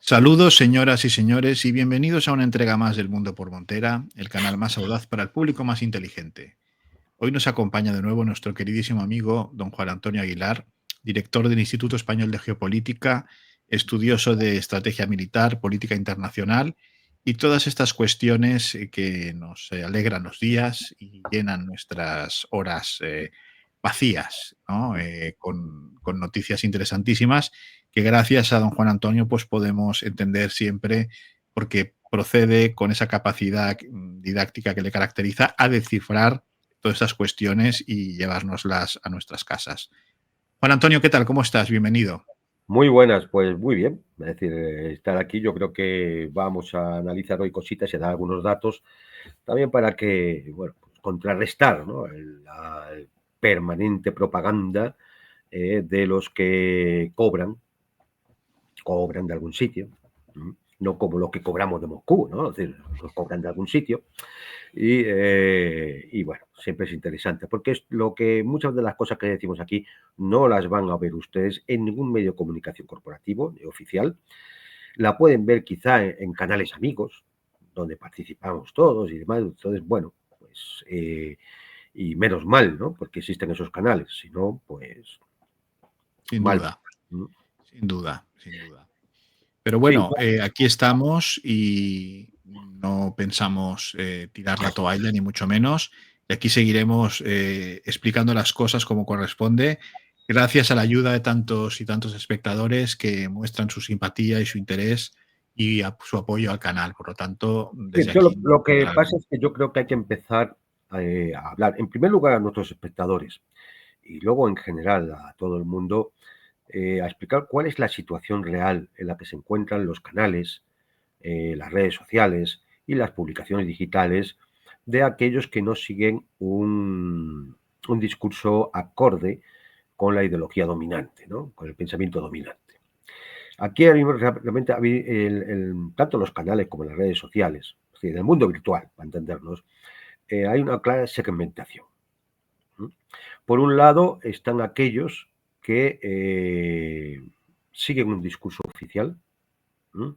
Saludos, señoras y señores, y bienvenidos a una entrega más del Mundo por Montera, el canal más audaz para el público más inteligente. Hoy nos acompaña de nuevo nuestro queridísimo amigo don Juan Antonio Aguilar, director del Instituto Español de Geopolítica, estudioso de estrategia militar, política internacional y todas estas cuestiones que nos alegran los días y llenan nuestras horas vacías, ¿no? Con noticias interesantísimas que gracias a don Juan Antonio pues podemos entender siempre porque procede con esa capacidad didáctica que le caracteriza a descifrar todas estas cuestiones y llevárnoslas a nuestras casas. Juan Antonio, ¿qué tal? ¿Cómo estás? Bienvenido. Muy buenas, pues muy bien. Es decir, estar aquí, yo creo que vamos a analizar hoy cositas y dar algunos datos también para que, bueno, pues contrarrestar, ¿no? La permanente propaganda de los que cobran de algún sitio, no como lo que cobramos de Moscú, ¿no? Es decir, nos cobran de algún sitio. Y bueno, siempre es interesante, porque es lo que muchas de las cosas que decimos aquí no las van a ver ustedes en ningún medio de comunicación corporativo ni oficial. La pueden ver quizá en canales amigos, donde participamos todos y demás. Entonces, bueno, pues, y menos mal, ¿no? Porque existen esos canales, si no, pues Sin mal. duda, ¿Mm? sin duda, sin duda. Pero Sí, bueno, aquí estamos y no pensamos tirar la toalla, ni mucho menos. Y aquí seguiremos explicando las cosas como corresponde, gracias a la ayuda de tantos y tantos espectadores que muestran su simpatía y su interés y su apoyo al canal. Por lo tanto, sí, desde yo aquí, lo que muchas pasa gracias. es que yo creo que hay que empezar a hablar, en primer lugar, a nuestros espectadores y luego en general a todo el mundo, a explicar cuál es la situación real en la que se encuentran los canales, las redes sociales y las publicaciones digitales de aquellos que no siguen un discurso acorde con la ideología dominante, ¿no? Con el pensamiento dominante. Aquí realmente tanto los canales como las redes sociales, es decir, en el mundo virtual, para entendernos, hay una clara segmentación. ¿Mm? Por un lado están aquellos que siguen un discurso oficial, ¿m?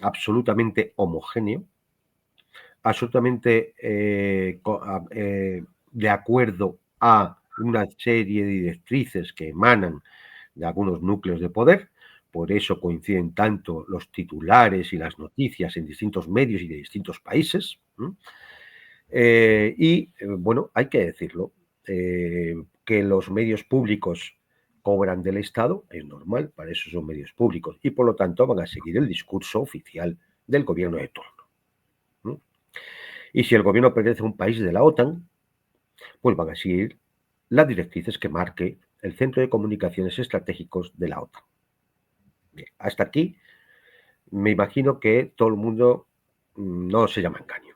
Absolutamente homogéneo, absolutamente de acuerdo a una serie de directrices que emanan de algunos núcleos de poder. Por eso coinciden tanto los titulares y las noticias en distintos medios y de distintos países. Bueno, hay que decirlo, que los medios públicos cobran del Estado, es normal, para eso son medios públicos, y por lo tanto van a seguir el discurso oficial del gobierno de turno. ¿No? Y si el gobierno pertenece a un país de la OTAN, pues van a seguir las directrices que marque el Centro de Comunicaciones Estratégicos de la OTAN. Bien, hasta aquí me imagino que todo el mundo no se llama engaño.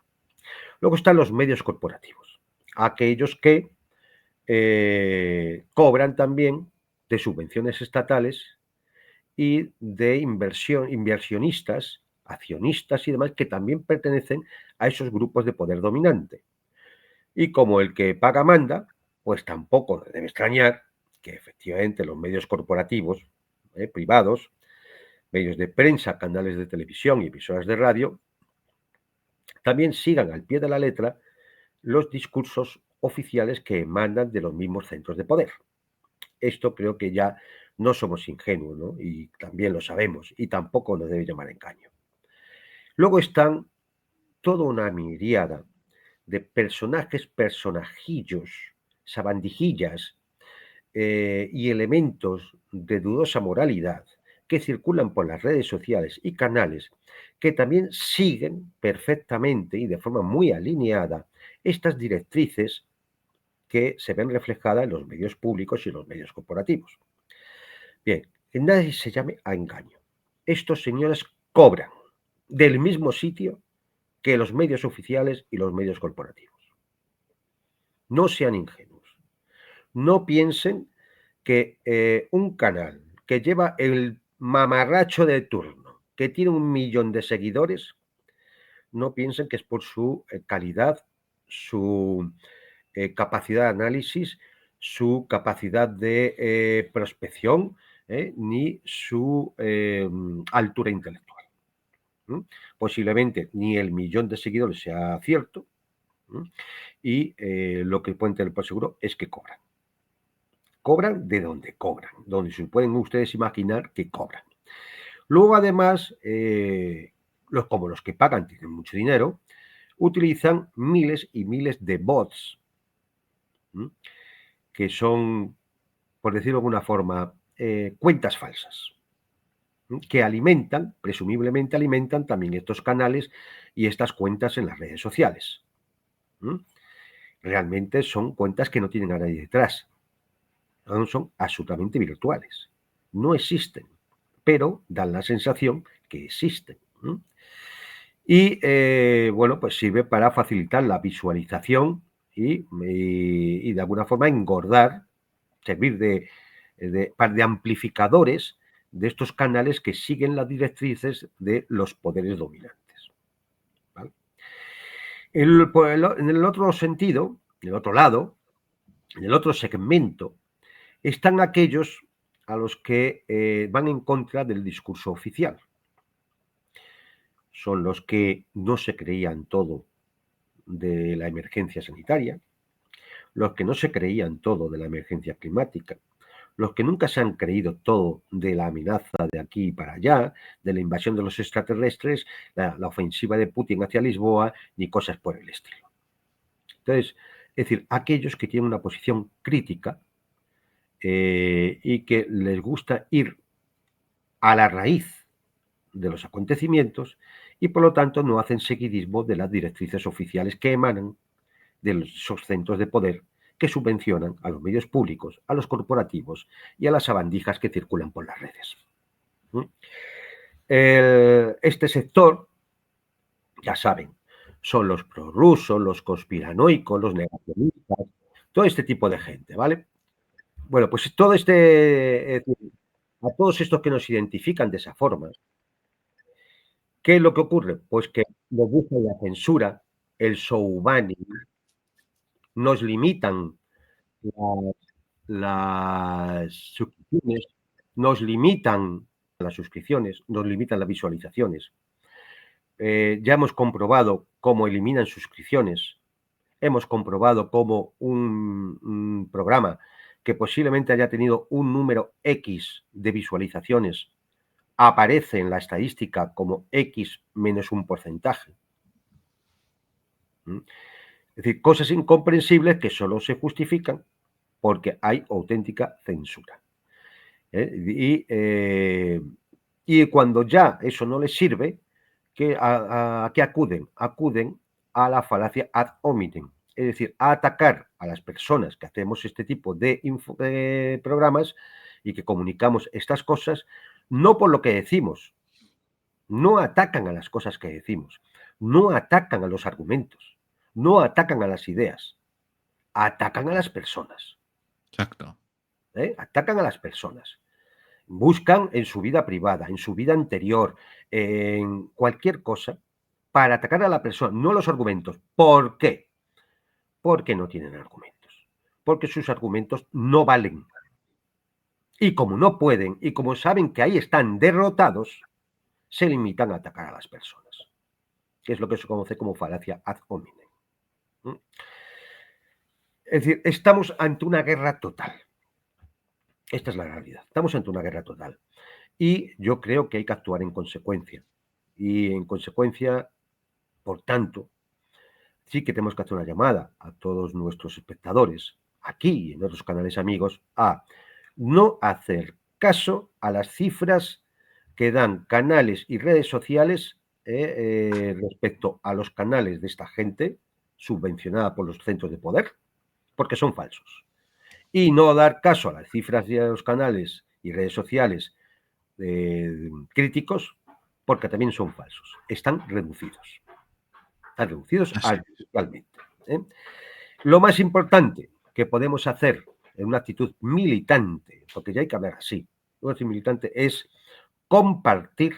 Luego están los medios corporativos, aquellos que cobran también de subvenciones estatales y de inversionistas, accionistas y demás que también pertenecen a esos grupos de poder dominante. Y como el que paga manda, pues tampoco debe extrañar que efectivamente los medios corporativos, privados, medios de prensa, canales de televisión y emisoras de radio, también sigan al pie de la letra los discursos oficiales que emanan de los mismos centros de poder. Esto creo que ya no somos ingenuos, ¿no? Y también lo sabemos, y tampoco nos debe llamar engaño. Luego están toda una miríada de personajillos, sabandijillas y elementos de dudosa moralidad que circulan por las redes sociales y canales que también siguen perfectamente y de forma muy alineada estas directrices que se ven reflejadas en los medios públicos y en los medios corporativos. Bien, que nadie se llame a engaño. Estos señores cobran del mismo sitio que los medios oficiales y los medios corporativos. No sean ingenuos. No piensen que un canal que lleva el mamarracho de turno, que tiene 1 millón de seguidores, no piensen que es por su calidad, su capacidad de análisis, su capacidad de prospección ni su altura intelectual. Posiblemente ni el 1.000.000 de seguidores sea cierto, y lo que pueden tener por seguro es que cobran. Cobran de donde cobran, donde se pueden ustedes imaginar que cobran. Luego, además, como los que pagan tienen mucho dinero, utilizan miles y miles de bots, que son, por decirlo de alguna forma, cuentas falsas, que alimentan, presumiblemente alimentan también estos canales y estas cuentas en las redes sociales. Realmente son cuentas que no tienen a nadie detrás. Son absolutamente virtuales. No existen, pero dan la sensación que existen. Y bueno, pues sirve para facilitar la visualización y de alguna forma engordar, servir de amplificadores de estos canales que siguen las directrices de los poderes dominantes. ¿Vale? En el otro sentido, en el otro lado, en el otro segmento, están aquellos a los que van en contra del discurso oficial. Son los que no se creían todo de la emergencia sanitaria, los que no se creían todo de la emergencia climática, los que nunca se han creído todo de la amenaza de aquí para allá, de la invasión de los extraterrestres, la ofensiva de Putin hacia Lisboa, ni cosas por el estilo. Entonces, es decir, aquellos que tienen una posición crítica y que les gusta ir a la raíz de los acontecimientos y por lo tanto no hacen seguidismo de las directrices oficiales que emanan de esos centros de poder que subvencionan a los medios públicos, a los corporativos y a las sabandijas que circulan por las redes. Este sector, ya saben, son los prorrusos, los conspiranoicos, los negacionistas, todo este tipo de gente, ¿vale? Bueno, pues todo a todos estos que nos identifican de esa forma, ¿qué es lo que ocurre? Pues que nos gusta la censura, el showbanning, nos limitan las suscripciones, nos limitan las suscripciones, nos limitan las visualizaciones. Ya hemos comprobado cómo eliminan suscripciones, hemos comprobado cómo un programa que posiblemente haya tenido un número X de visualizaciones aparece en la estadística como X menos un porcentaje. Es decir, cosas incomprensibles que solo se justifican porque hay auténtica censura. Y cuando ya eso no les sirve, ¿a qué acuden? Acuden a la falacia ad hominem, es decir, a atacar a las personas que hacemos este tipo de programas y que comunicamos estas cosas, no por lo que decimos, no atacan a las cosas que decimos, no atacan a los argumentos, no atacan a las ideas, atacan a las personas. Exacto. Atacan a las personas. Buscan en su vida privada, en su vida anterior, en cualquier cosa, para atacar a la persona, no los argumentos. ¿Por qué? Porque no tienen argumentos. Porque sus argumentos no valen. Y como no pueden, y como saben que ahí están derrotados, se limitan a atacar a las personas. Que es lo que se conoce como falacia ad hominem. Es decir, estamos ante una guerra total. Esta es la realidad. Estamos ante una guerra total. Y yo creo que hay que actuar en consecuencia. Y en consecuencia, por tanto, sí que tenemos que hacer una llamada a todos nuestros espectadores, aquí y en otros canales amigos, a no hacer caso a las cifras que dan canales y redes sociales respecto a los canales de esta gente subvencionada por los centros de poder, porque son falsos. Y no dar caso a las cifras de los canales y redes sociales críticos, porque también son falsos. Están reducidos. Están reducidos artificialmente. Lo más importante que podemos hacer en una actitud militante, porque ya hay que hablar así, una actitud militante es compartir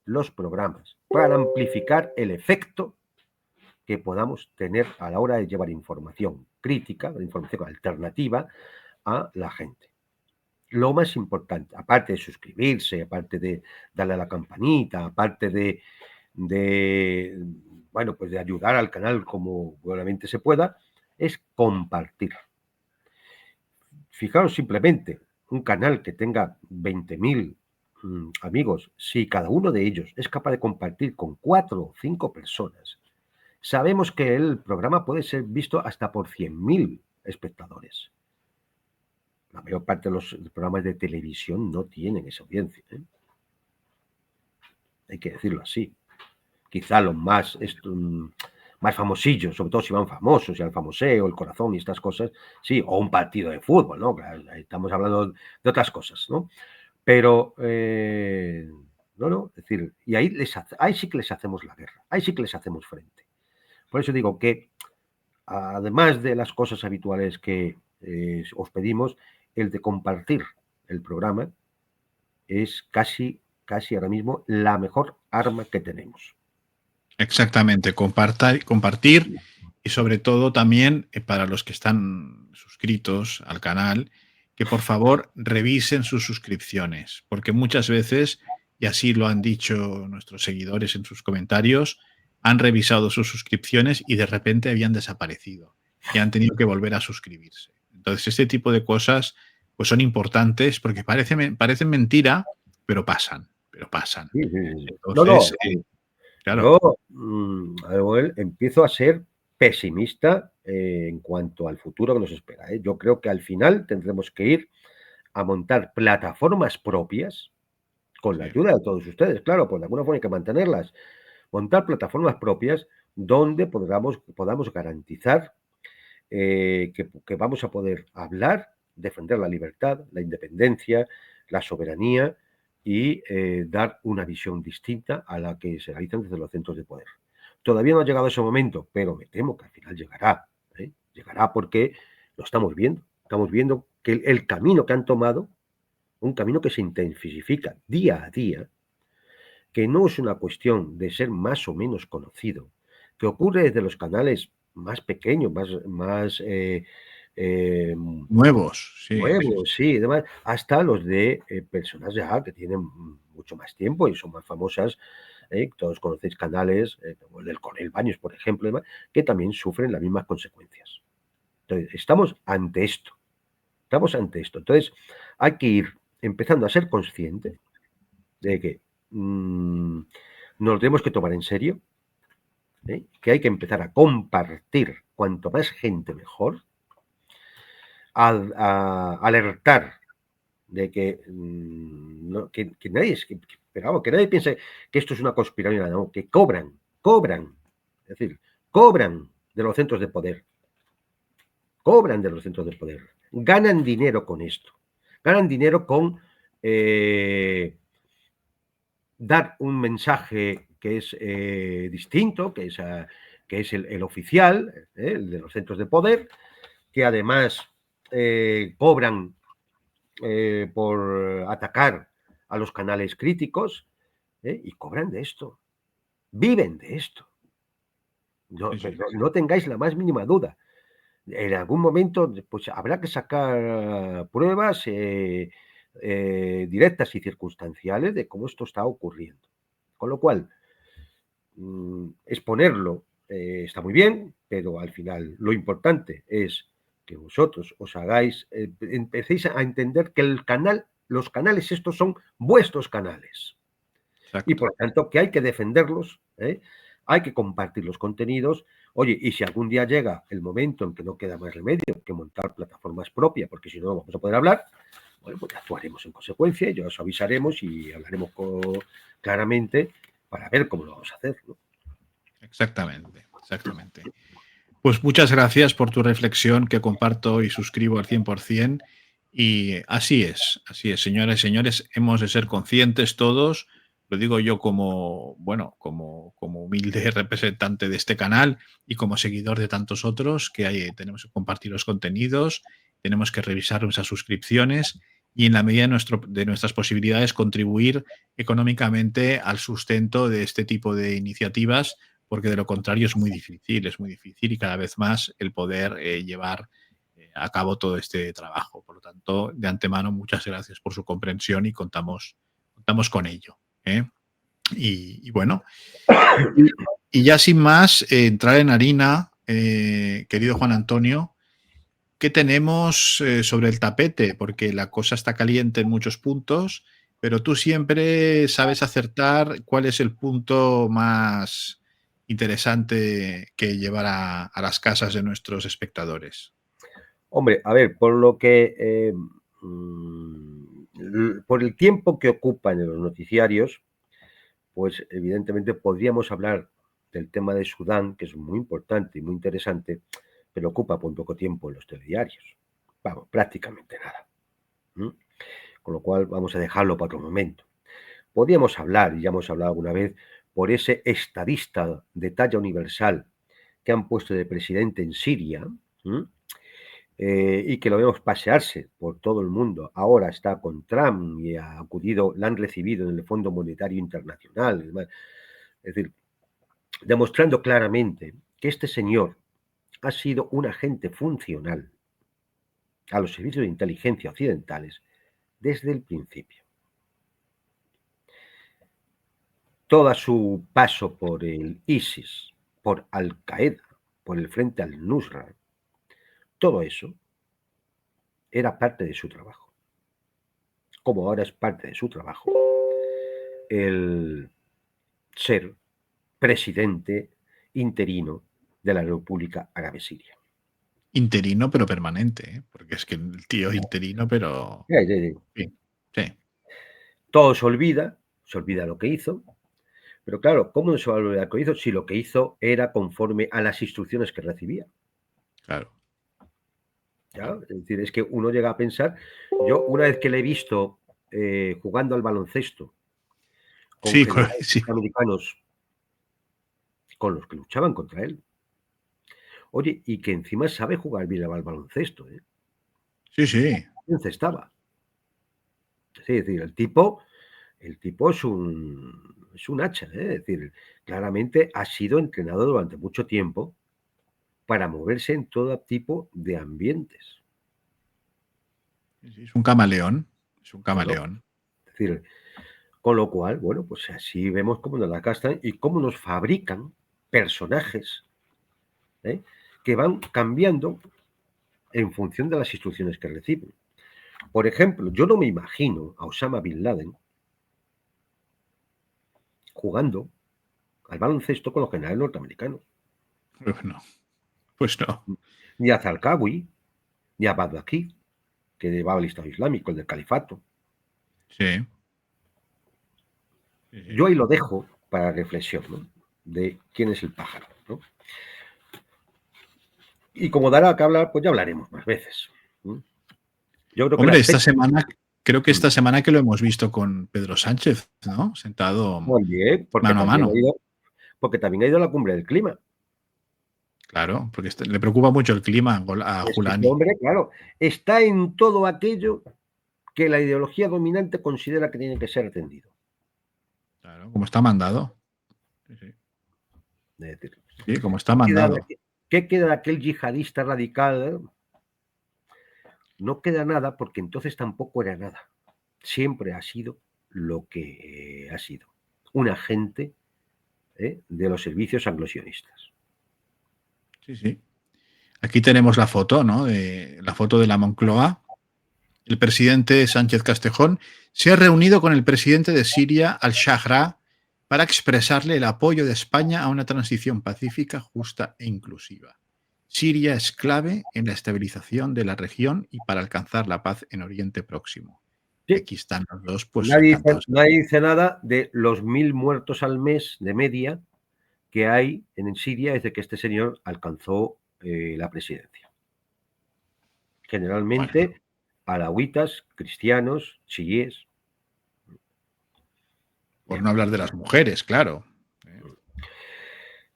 los programas para amplificar el efecto que podamos tener a la hora de llevar información crítica, información alternativa a la gente. lo más importante, aparte de suscribirse, aparte de darle a la campanita, aparte de, bueno, pues de ayudar al canal como buenamente se pueda, es compartir. Fijaros simplemente, un canal que tenga 20.000 amigos, si cada uno de ellos es capaz de compartir con 4 o 5 personas, sabemos que el programa puede ser visto hasta por 100.000 espectadores. La mayor parte de los programas de televisión no tienen esa audiencia, ¿eh? Hay que decirlo así. Quizá los más famosillos, sobre todo si van famosos, y al famoseo, el corazón y estas cosas, sí, o un partido de fútbol, ¿no? Claro, estamos hablando de otras cosas, ¿no? Pero, no, es decir, y ahí sí que les hacemos la guerra, ahí sí que les hacemos frente. Por eso digo que, además de las cosas habituales que os pedimos, el de compartir el programa es casi ahora mismo la mejor arma que tenemos. Exactamente, compartir y sobre todo también para los que están suscritos al canal, que por favor revisen sus suscripciones, porque muchas veces, y así lo han dicho nuestros seguidores en sus comentarios, han revisado sus suscripciones y de repente habían desaparecido y han tenido que volver a suscribirse. Entonces, este tipo de cosas pues son importantes porque parecen mentira, pero pasan, pero pasan. Sí, sí, sí. No, Entonces, claro. yo, Manuel, empiezo a ser pesimista en cuanto al futuro que nos espera, ¿eh? Yo creo que al final tendremos que ir a montar plataformas propias, con la Sí. ayuda de todos ustedes, claro, pues de alguna forma hay que mantenerlas. Montar plataformas propias donde podamos garantizar que vamos a poder hablar, defender la libertad, la independencia, la soberanía y dar una visión distinta a la que se realizan desde los centros de poder. Todavía no ha llegado ese momento, pero me temo que al final llegará, ¿eh? Llegará porque lo estamos viendo. Estamos viendo que el camino que han tomado, un camino que se intensifica día a día, que no es una cuestión de ser más o menos conocido, que ocurre desde los canales más pequeños, más Nuevos, sí, sí, nuevos, sí, y demás, hasta los de personas ya que tienen mucho más tiempo y son más famosas. Todos conocéis canales, como el del Coronel Baños, por ejemplo, y demás, que también sufren las mismas consecuencias. Entonces, estamos ante esto. Estamos ante esto. Entonces, hay que ir empezando a ser consciente de que nos lo tenemos que tomar en serio, que hay que empezar a compartir cuanto más gente mejor, a alertar de que, que nadie pero vamos, que nadie piense que esto es una conspiración, no, que cobran, es decir, cobran de los centros de poder, ganan dinero con esto, ganan dinero con dar un mensaje que es distinto, que es el oficial, el de los centros de poder, que además cobran por atacar a los canales críticos, y cobran de esto, viven de esto. No, sí, sí. no tengáis la más mínima duda. En algún momento pues, habrá que sacar pruebas directas y circunstanciales de cómo esto está ocurriendo. Con lo cual, exponerlo está muy bien, pero al final lo importante es que vosotros os hagáis, empecéis a entender que los canales estos son vuestros canales y Exacto. por tanto que hay que defenderlos, hay que compartir los contenidos. Oye, y si algún día llega el momento en que no queda más remedio que montar plataformas propias, porque si no, no vamos a poder hablar, bueno, pues actuaremos en consecuencia, ya os avisaremos y hablaremos claramente para ver cómo lo vamos a hacer, ¿no? Exactamente, exactamente. Pues muchas gracias por tu reflexión que comparto y suscribo al 100%. Y así es, señoras y señores, hemos de ser conscientes todos, lo digo yo como, bueno, como humilde representante de este canal y como seguidor de tantos otros, que tenemos que compartir los contenidos, tenemos que revisar nuestras suscripciones y en la medida de nuestras posibilidades contribuir económicamente al sustento de este tipo de iniciativas porque de lo contrario es muy difícil y cada vez más el poder llevar a cabo todo este trabajo. Por lo tanto, de antemano, muchas gracias por su comprensión y contamos con ello, ¿eh? Y bueno, y ya sin más, entrar en harina, querido Juan Antonio, ¿qué tenemos sobre el tapete? Porque la cosa está caliente en muchos puntos, pero tú siempre sabes acertar cuál es el punto más interesante que llevar a las casas de nuestros espectadores. Hombre, a ver, por lo que por el tiempo que ocupan en los noticiarios, pues evidentemente podríamos hablar del tema de Sudán, que es muy importante y muy interesante, pero ocupa muy poco tiempo en los telediarios. Vamos, prácticamente nada. ¿Mm? Con lo cual vamos a dejarlo para otro momento. Podríamos hablar, y ya hemos hablado alguna vez, por ese estadista de talla universal que han puesto de presidente en Siria, y que lo vemos pasearse por todo el mundo. Ahora está con Trump y ha acudido, la han recibido en el Fondo Monetario Internacional. Es decir, demostrando claramente que este señor ha sido un agente funcional a los servicios de inteligencia occidentales desde el principio. Todo su paso por el ISIS, por Al-Qaeda, por el Frente al-Nusra, todo eso era parte de su trabajo. Como ahora es parte de su trabajo el ser presidente interino de la República Árabe Siria. Interino, pero permanente, ¿eh? Porque es que el tío es interino, pero... Sí, sí, sí. Sí, sí, Todo se olvida lo que hizo, pero claro, ¿cómo no se va a olvidar lo que hizo si lo que hizo era conforme a las instrucciones que recibía? claro. ¿Ya? Es decir, es que uno llega a pensar, yo una vez que le he visto jugando al baloncesto con Sí, generales sí, americanos con los que luchaban contra él, oye, y que encima sabe jugar bien al baloncesto, ¿eh? sí, sí. Encestaba. Sí, es decir, el tipo es un hacha, ¿eh? Es decir, claramente ha sido entrenado durante mucho tiempo para moverse en todo tipo de ambientes. Sí, es un camaleón. Es un Claro. camaleón. Es decir, con lo cual, bueno, pues así vemos cómo nos la gastan y cómo nos fabrican personajes, ¿eh? Que van cambiando en función de las instrucciones que reciben. Por ejemplo, yo no me imagino a Osama Bin Laden jugando al baloncesto con los generales norteamericanos, Pues no. ni a Zarqawi, ni a Bagdadi, que llevaba el Estado Islámico, el del califato. Sí, sí, Yo sí. ahí lo dejo para reflexión, ¿no? De quién es el pájaro, ¿no? Y como dará que hablar, pues ya hablaremos más veces. ¿No? Yo creo que Hombre, las esta fechas. semana, creo que Mm, esta semana que lo hemos visto con Pedro Sánchez, ¿no? Sentado muy bien, mano a mano. porque también ha ido a la cumbre del clima. Claro, porque le preocupa mucho el clima a Es que este Julani. hombre, claro, está en todo aquello que la ideología dominante considera que tiene que ser atendido. Claro, como está mandado. Sí, sí. Es decir, Sí, como está ¿qué queda de, mandado. qué queda de aquel yihadista radical? No queda nada porque entonces tampoco era nada. Siempre ha sido lo que ha sido. Un agente de los servicios anglosionistas. Sí, sí. Aquí tenemos la foto, ¿no? La foto de la Moncloa. El presidente Sánchez Castejón se ha reunido con el presidente de Siria, al-Shahra, para expresarle el apoyo de España a una transición pacífica, justa e inclusiva. Siria es clave en la estabilización de la región y para alcanzar la paz en Oriente Próximo. Y Sí, aquí están los dos, pues encantados. nadie dice nada de los 1.000 muertos al mes de media que hay en Siria desde que este señor alcanzó la presidencia. Bueno, Generalmente alauitas, cristianos, chiíes. por Bien. no hablar de las mujeres, claro.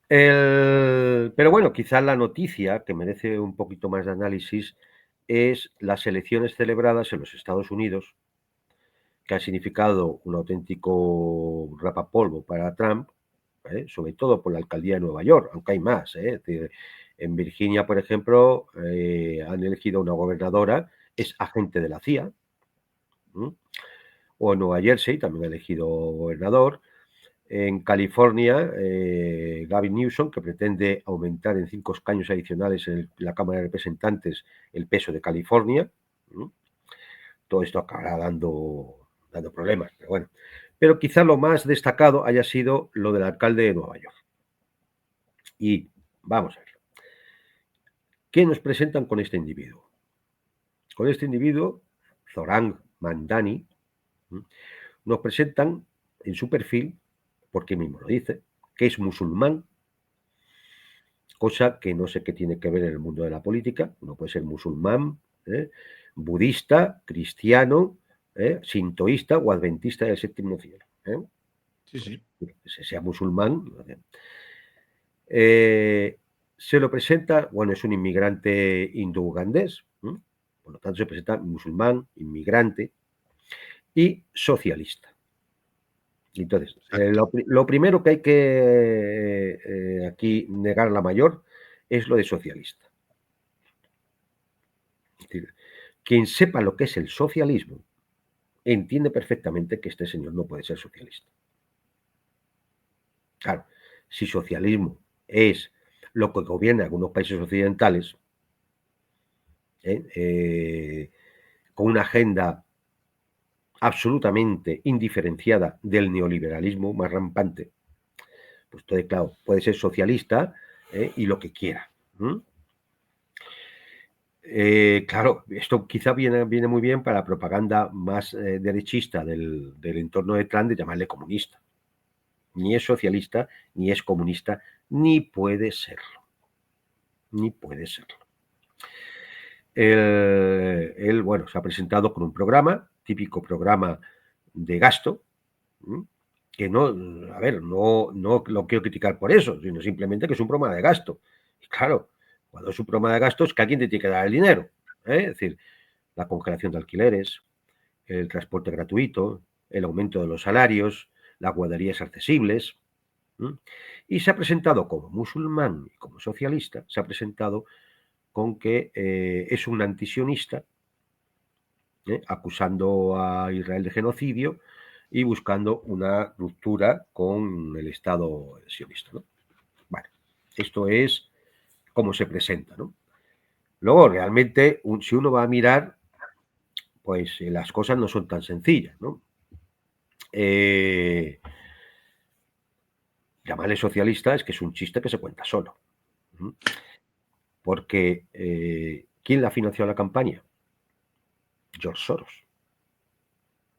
Pero bueno, quizás la noticia que merece un poquito más de análisis es las elecciones celebradas en los Estados Unidos, que ha significado un auténtico rapapolvo para Trump, sobre todo por la alcaldía de Nueva York, aunque hay más. Es decir, En Virginia, por ejemplo, han elegido una gobernadora, es agente de la CIA. O en Nueva Jersey también ha elegido gobernador. En California, Gavin Newsom, que pretende aumentar en 5 escaños adicionales en la Cámara de Representantes el peso de California. Todo esto acabará dando problemas, pero bueno. Pero quizá lo más destacado haya sido lo del alcalde de Nueva York. Y vamos a ver. ¿Qué nos presentan con este individuo? Con este individuo, Zoran Mandani, nos presentan en su perfil, porque mismo lo dice, que es musulmán, cosa que no sé qué tiene que ver en el mundo de la política. Uno puede ser musulmán, budista, cristiano, sintoísta o adventista del séptimo cielo. Sí, sí. Que sea musulmán. Se lo presenta, bueno, es un inmigrante hindú-ugandés, por lo tanto se presenta musulmán, inmigrante y socialista. Entonces, lo primero que hay que aquí negar la mayor es lo de socialista. Es decir, quien sepa lo que es el socialismo entiende perfectamente que este señor no puede ser socialista. Claro, si socialismo es lo que gobierna algunos países occidentales, con una agenda absolutamente indiferenciada del neoliberalismo más rampante, pues entonces, claro, puede ser socialista y lo que quiera. Claro, esto quizá viene muy bien para la propaganda más derechista del entorno de Trump de llamarle comunista. Ni es socialista, ni es comunista, ni puede serlo. Ni puede serlo. Él, bueno, se ha presentado con un programa, típico programa de gasto, que no, a ver, no lo quiero criticar por eso, sino simplemente que es un programa de gasto. Y claro, cuando es un programa de gasto es que alguien te tiene que dar el dinero. Es decir, la congelación de alquileres, el transporte gratuito, el aumento de los salarios, las guarderías accesibles. Y se ha presentado como musulmán y como socialista, se ha presentado con que es un antisionista, acusando a Israel de genocidio y buscando una ruptura con el Estado sionista, ¿no? Bueno, esto es cómo se presenta, ¿no? Luego, realmente, si uno va a mirar, pues las cosas no son tan sencillas, ¿no? Llamarle socialista es que es un chiste que se cuenta solo. Porque, ¿quién la ha financiado la campaña? George Soros.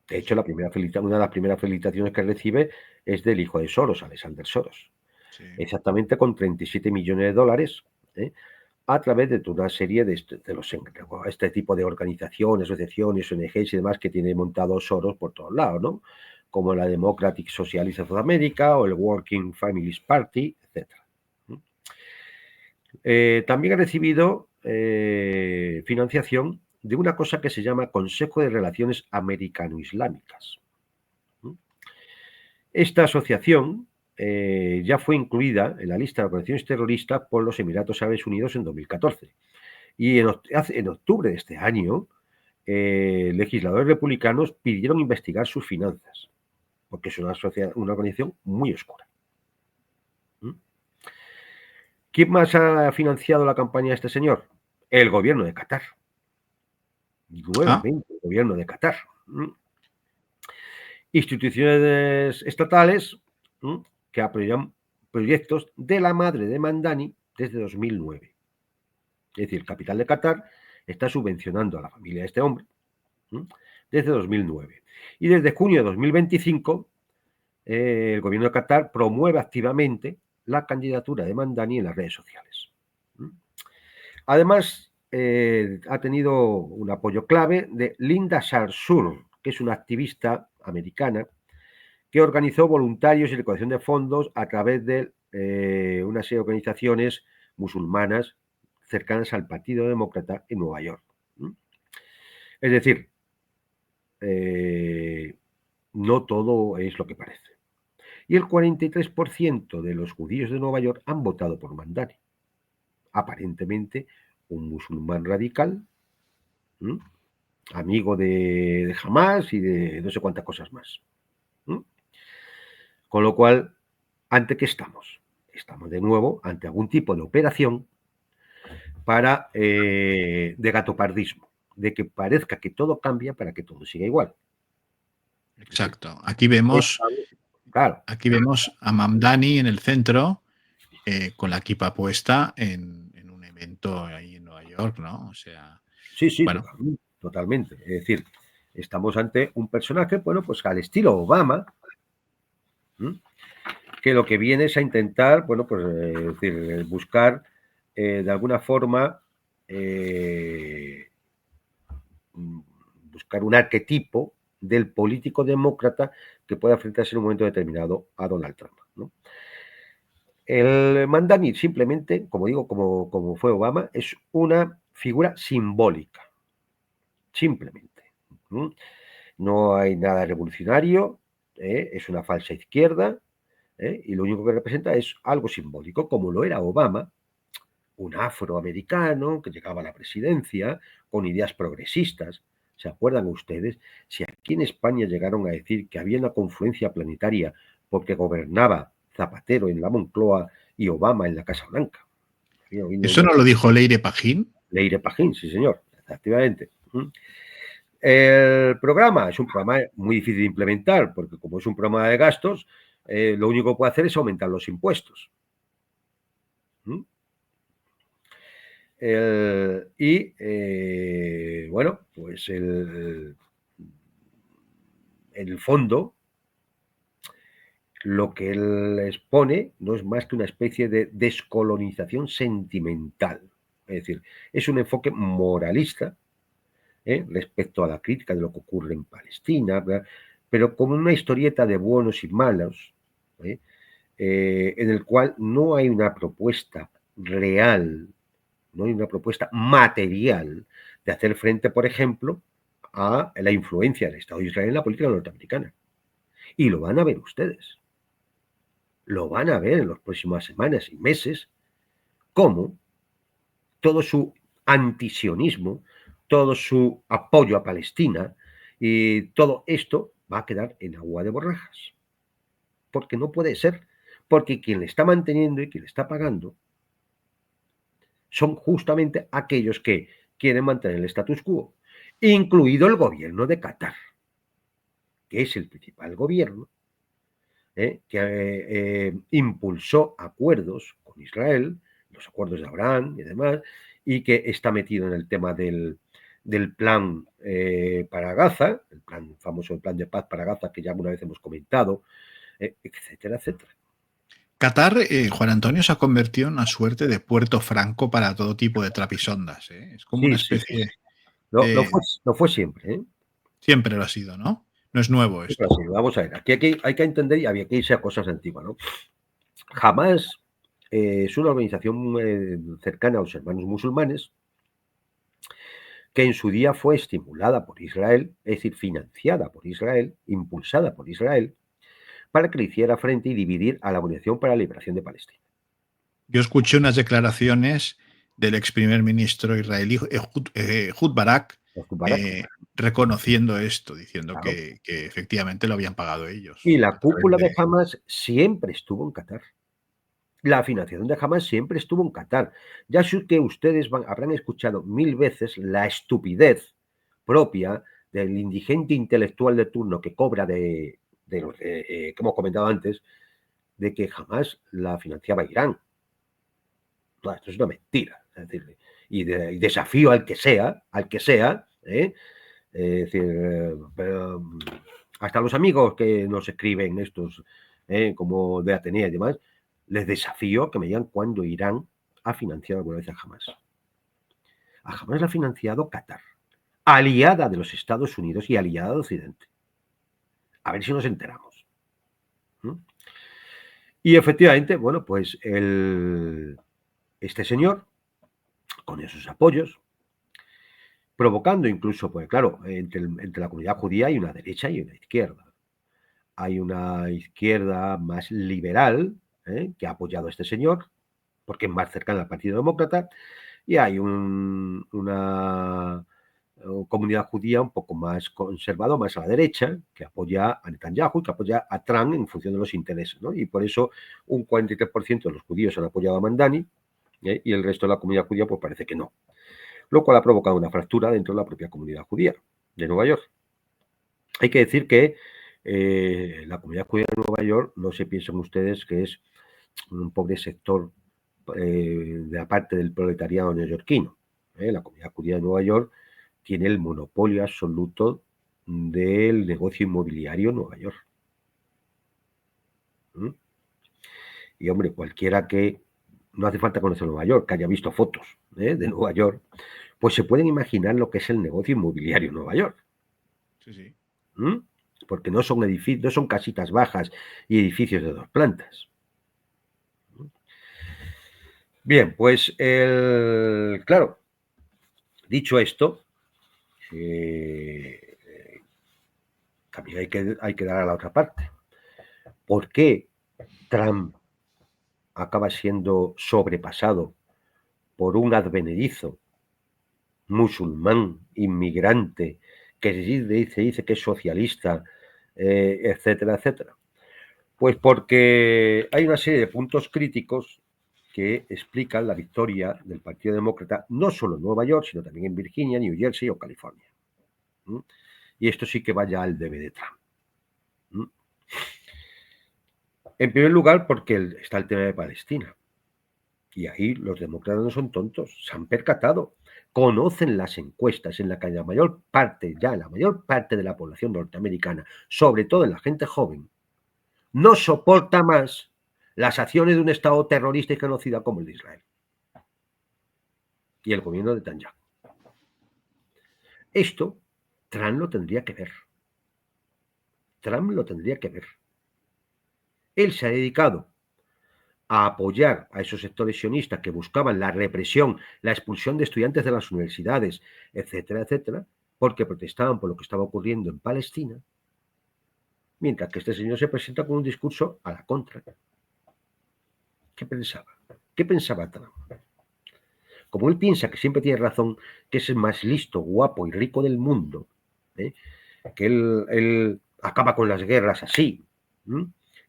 De hecho, una de las primeras felicitaciones que recibe es del hijo de Soros, Alexander Soros. Sí. Exactamente con 37 millones de dólares, a través de toda una serie de este tipo de organizaciones, asociaciones, ONGs y demás que tiene montado Soros por todos lados, ¿no? Como la Democratic Socialist of America o el Working Families Party, etc. También ha recibido financiación de una cosa que se llama Consejo de Relaciones Americano-Islámicas. Esta asociación ya fue incluida en la lista de organizaciones terroristas por los Emiratos Árabes Unidos en 2014. Y en octubre de este año, legisladores republicanos pidieron investigar sus finanzas, porque es una organización muy oscura. ¿Quién más ha financiado la campaña de este señor? El gobierno de Qatar. Nuevamente, el gobierno de Qatar. Instituciones estatales que apoyan proyectos de la madre de Mandani desde 2009. Es decir, el capital de Qatar está subvencionando a la familia de este hombre desde 2009. Y desde junio de 2025, el gobierno de Qatar promueve activamente la candidatura de Mandani en las redes sociales. Además, ha tenido un apoyo clave de Linda Sarsour, que es una activista americana que organizó voluntarios y recaudación de fondos a través de una serie de organizaciones musulmanas cercanas al Partido Demócrata en Nueva York. Es decir, no todo es lo que parece. Y el 43% de los judíos de Nueva York han votado por Mandani. aparentemente un musulmán radical, amigo de Hamas y de no sé cuántas cosas más. Con lo cual, ¿ante qué estamos? Estamos de nuevo ante algún tipo de operación para de gatopardismo, de que parezca que todo cambia para que todo siga igual. Exacto. Aquí vemos a Mamdani en el centro con la kipa puesta en un evento ahí en Nueva York, ¿no? O sea, Sí, bueno, totalmente. Es decir, estamos ante un personaje, bueno, pues al estilo Obama, que lo que viene es a intentar, bueno, pues decir, buscar de alguna forma buscar un arquetipo del político demócrata que pueda enfrentarse en un momento determinado a Donald Trump, ¿no? El Mandani simplemente, como digo, como fue Obama, es una figura simbólica, simplemente. No hay nada revolucionario, es una falsa izquierda, y lo único que representa es algo simbólico, como lo era Obama, un afroamericano que llegaba a la presidencia con ideas progresistas. ¿Se acuerdan ustedes? Si aquí en España llegaron a decir que había una confluencia planetaria porque gobernaba Zapatero en la Moncloa y Obama en la Casa Blanca. ¿eso no lo dijo Leire Pajín? Leire Pajín, sí señor, efectivamente. El programa es un programa muy difícil de implementar porque como es un programa de gastos, lo único que puede hacer es aumentar los impuestos. Bueno, pues en el fondo, lo que él expone no es más que una especie de descolonización sentimental. Es decir, es un enfoque moralista respecto a la crítica de lo que ocurre en Palestina, ¿verdad? Pero como una historieta de buenos y malos, en el cual no hay una propuesta real, no hay una propuesta material de hacer frente, por ejemplo, a la influencia del Estado de Israel en la política norteamericana. Y lo van a ver ustedes. Lo van a ver en las próximas semanas y meses, cómo todo su antisionismo, todo su apoyo a Palestina y todo esto va a quedar en agua de borrajas. Porque no puede ser. Porque quien le está manteniendo y quien le está pagando son justamente aquellos que quieren mantener el status quo, incluido el gobierno de Qatar, que es el principal gobierno que impulsó acuerdos con Israel, los acuerdos de Abraham y demás, y que está metido en el tema del plan para Gaza, el famoso plan de paz para Gaza que ya alguna vez hemos comentado, etcétera, etcétera. Qatar, Juan Antonio, se ha convertido en una suerte de puerto franco para todo tipo de trapisondas. Es como una Sí. especie Lo de... fue siempre, Siempre lo ha sido, ¿no? No es nuevo esto. Vamos a ver, aquí hay que entender y había que irse a cosas antiguas, ¿no? Jamás es una organización cercana a los hermanos musulmanes que en su día fue estimulada por Israel, es decir, financiada por Israel, impulsada por Israel, para que le hiciera frente y dividir a la Organización para la Liberación de Palestina. Yo escuché unas declaraciones del ex primer ministro israelí Ehud Barak reconociendo esto, diciendo Claro. que efectivamente lo habían pagado ellos. Y la A través cúpula de de... Hamas siempre estuvo en Qatar. La financiación de Hamas siempre estuvo en Qatar. Ya sé que ustedes habrán escuchado 1000 veces la estupidez propia del indigente intelectual de turno que cobra que hemos comentado antes, de que jamás la financiaba Irán. No, esto es una mentira. Es decir, y desafío al que sea, es decir, hasta los amigos que nos escriben estos, como de Atenea y demás, les desafío a que me digan cuándo Irán ha financiado alguna vez a Hamas. A Hamas la ha financiado Qatar, aliada de los Estados Unidos y aliada de Occidente. A ver si nos enteramos. Y efectivamente, bueno, pues este señor, con esos apoyos, provocando incluso, pues claro, entre la comunidad judía hay una derecha y una izquierda. Hay una izquierda más liberal que ha apoyado a este señor, porque es más cercana al Partido Demócrata, y hay una comunidad judía un poco más conservadora, más a la derecha, que apoya a Netanyahu, que apoya a Trump en función de los intereses, ¿no? Y por eso un 43% de los judíos han apoyado a Mandani, y el resto de la comunidad judía pues parece que no. Lo cual ha provocado una fractura dentro de la propia comunidad judía de Nueva York. Hay que decir que la comunidad judía de Nueva York, no se piensen ustedes que es un pobre sector de la parte del proletariado neoyorquino. La comunidad judía de Nueva York tiene el monopolio absoluto del negocio inmobiliario en Nueva York. Y hombre, cualquiera que no hace falta conocer Nueva York, que haya visto fotos de Nueva York, pues se pueden imaginar lo que es el negocio inmobiliario en Nueva York. Sí, sí. Porque no son edificios, no son casitas bajas y edificios de 2 plantas. Bien, pues claro, dicho esto, también hay que dar a la otra parte. ¿Por qué Trump acaba siendo sobrepasado por un advenedizo musulmán, inmigrante, que se dice que es socialista, etcétera, etcétera? Pues porque hay una serie de puntos críticos que explican la victoria del Partido Demócrata, no solo en Nueva York, sino también en Virginia, New Jersey o California. Y esto sí que va ya al debe de Trump. En primer lugar, porque está el tema de Palestina. Y ahí los demócratas no son tontos, se han percatado, conocen las encuestas en las que la mayor parte de la población norteamericana, sobre todo en la gente joven, no soporta más las acciones de un Estado terrorista y genocida como el de Israel y el gobierno de Netanyahu. Esto Trump lo tendría que ver. Trump lo tendría que ver. Él se ha dedicado a apoyar a esos sectores sionistas que buscaban la represión, la expulsión de estudiantes de las universidades, etcétera, etcétera, porque protestaban por lo que estaba ocurriendo en Palestina, mientras que este señor se presenta con un discurso a la contra. ¿Qué pensaba? ¿Qué pensaba Trump? Como él piensa que siempre tiene razón, que es el más listo, guapo y rico del mundo, que él acaba con las guerras así,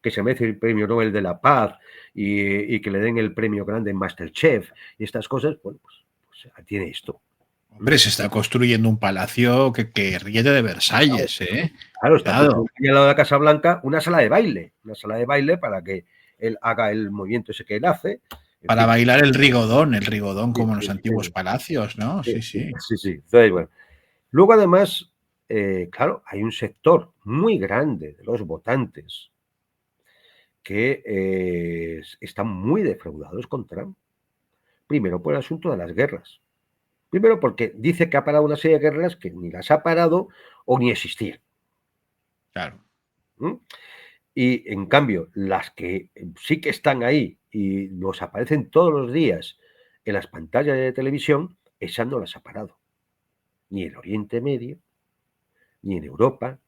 que se merece el premio Nobel de la Paz y que le den el premio grande en Masterchef y estas cosas, bueno, pues tiene esto. Hombre, se está construyendo un palacio que riete de Versalles, ¿eh? Claro, está construyendo al lado de la Casa Blanca una sala de baile para que él haga el movimiento ese que él hace. Para bailar el rigodón como en los antiguos palacios, ¿no? Sí. Entonces, bueno. Luego, además, claro, hay un sector muy grande de los votantes que están muy defraudados con Trump. Primero, por el asunto de las guerras. Primero, porque dice que ha parado una serie de guerras que ni las ha parado o ni existían. Claro. Y, en cambio, las que sí que están ahí y nos aparecen todos los días en las pantallas de televisión, esas no las ha parado. Ni en Oriente Medio, ni en Europa,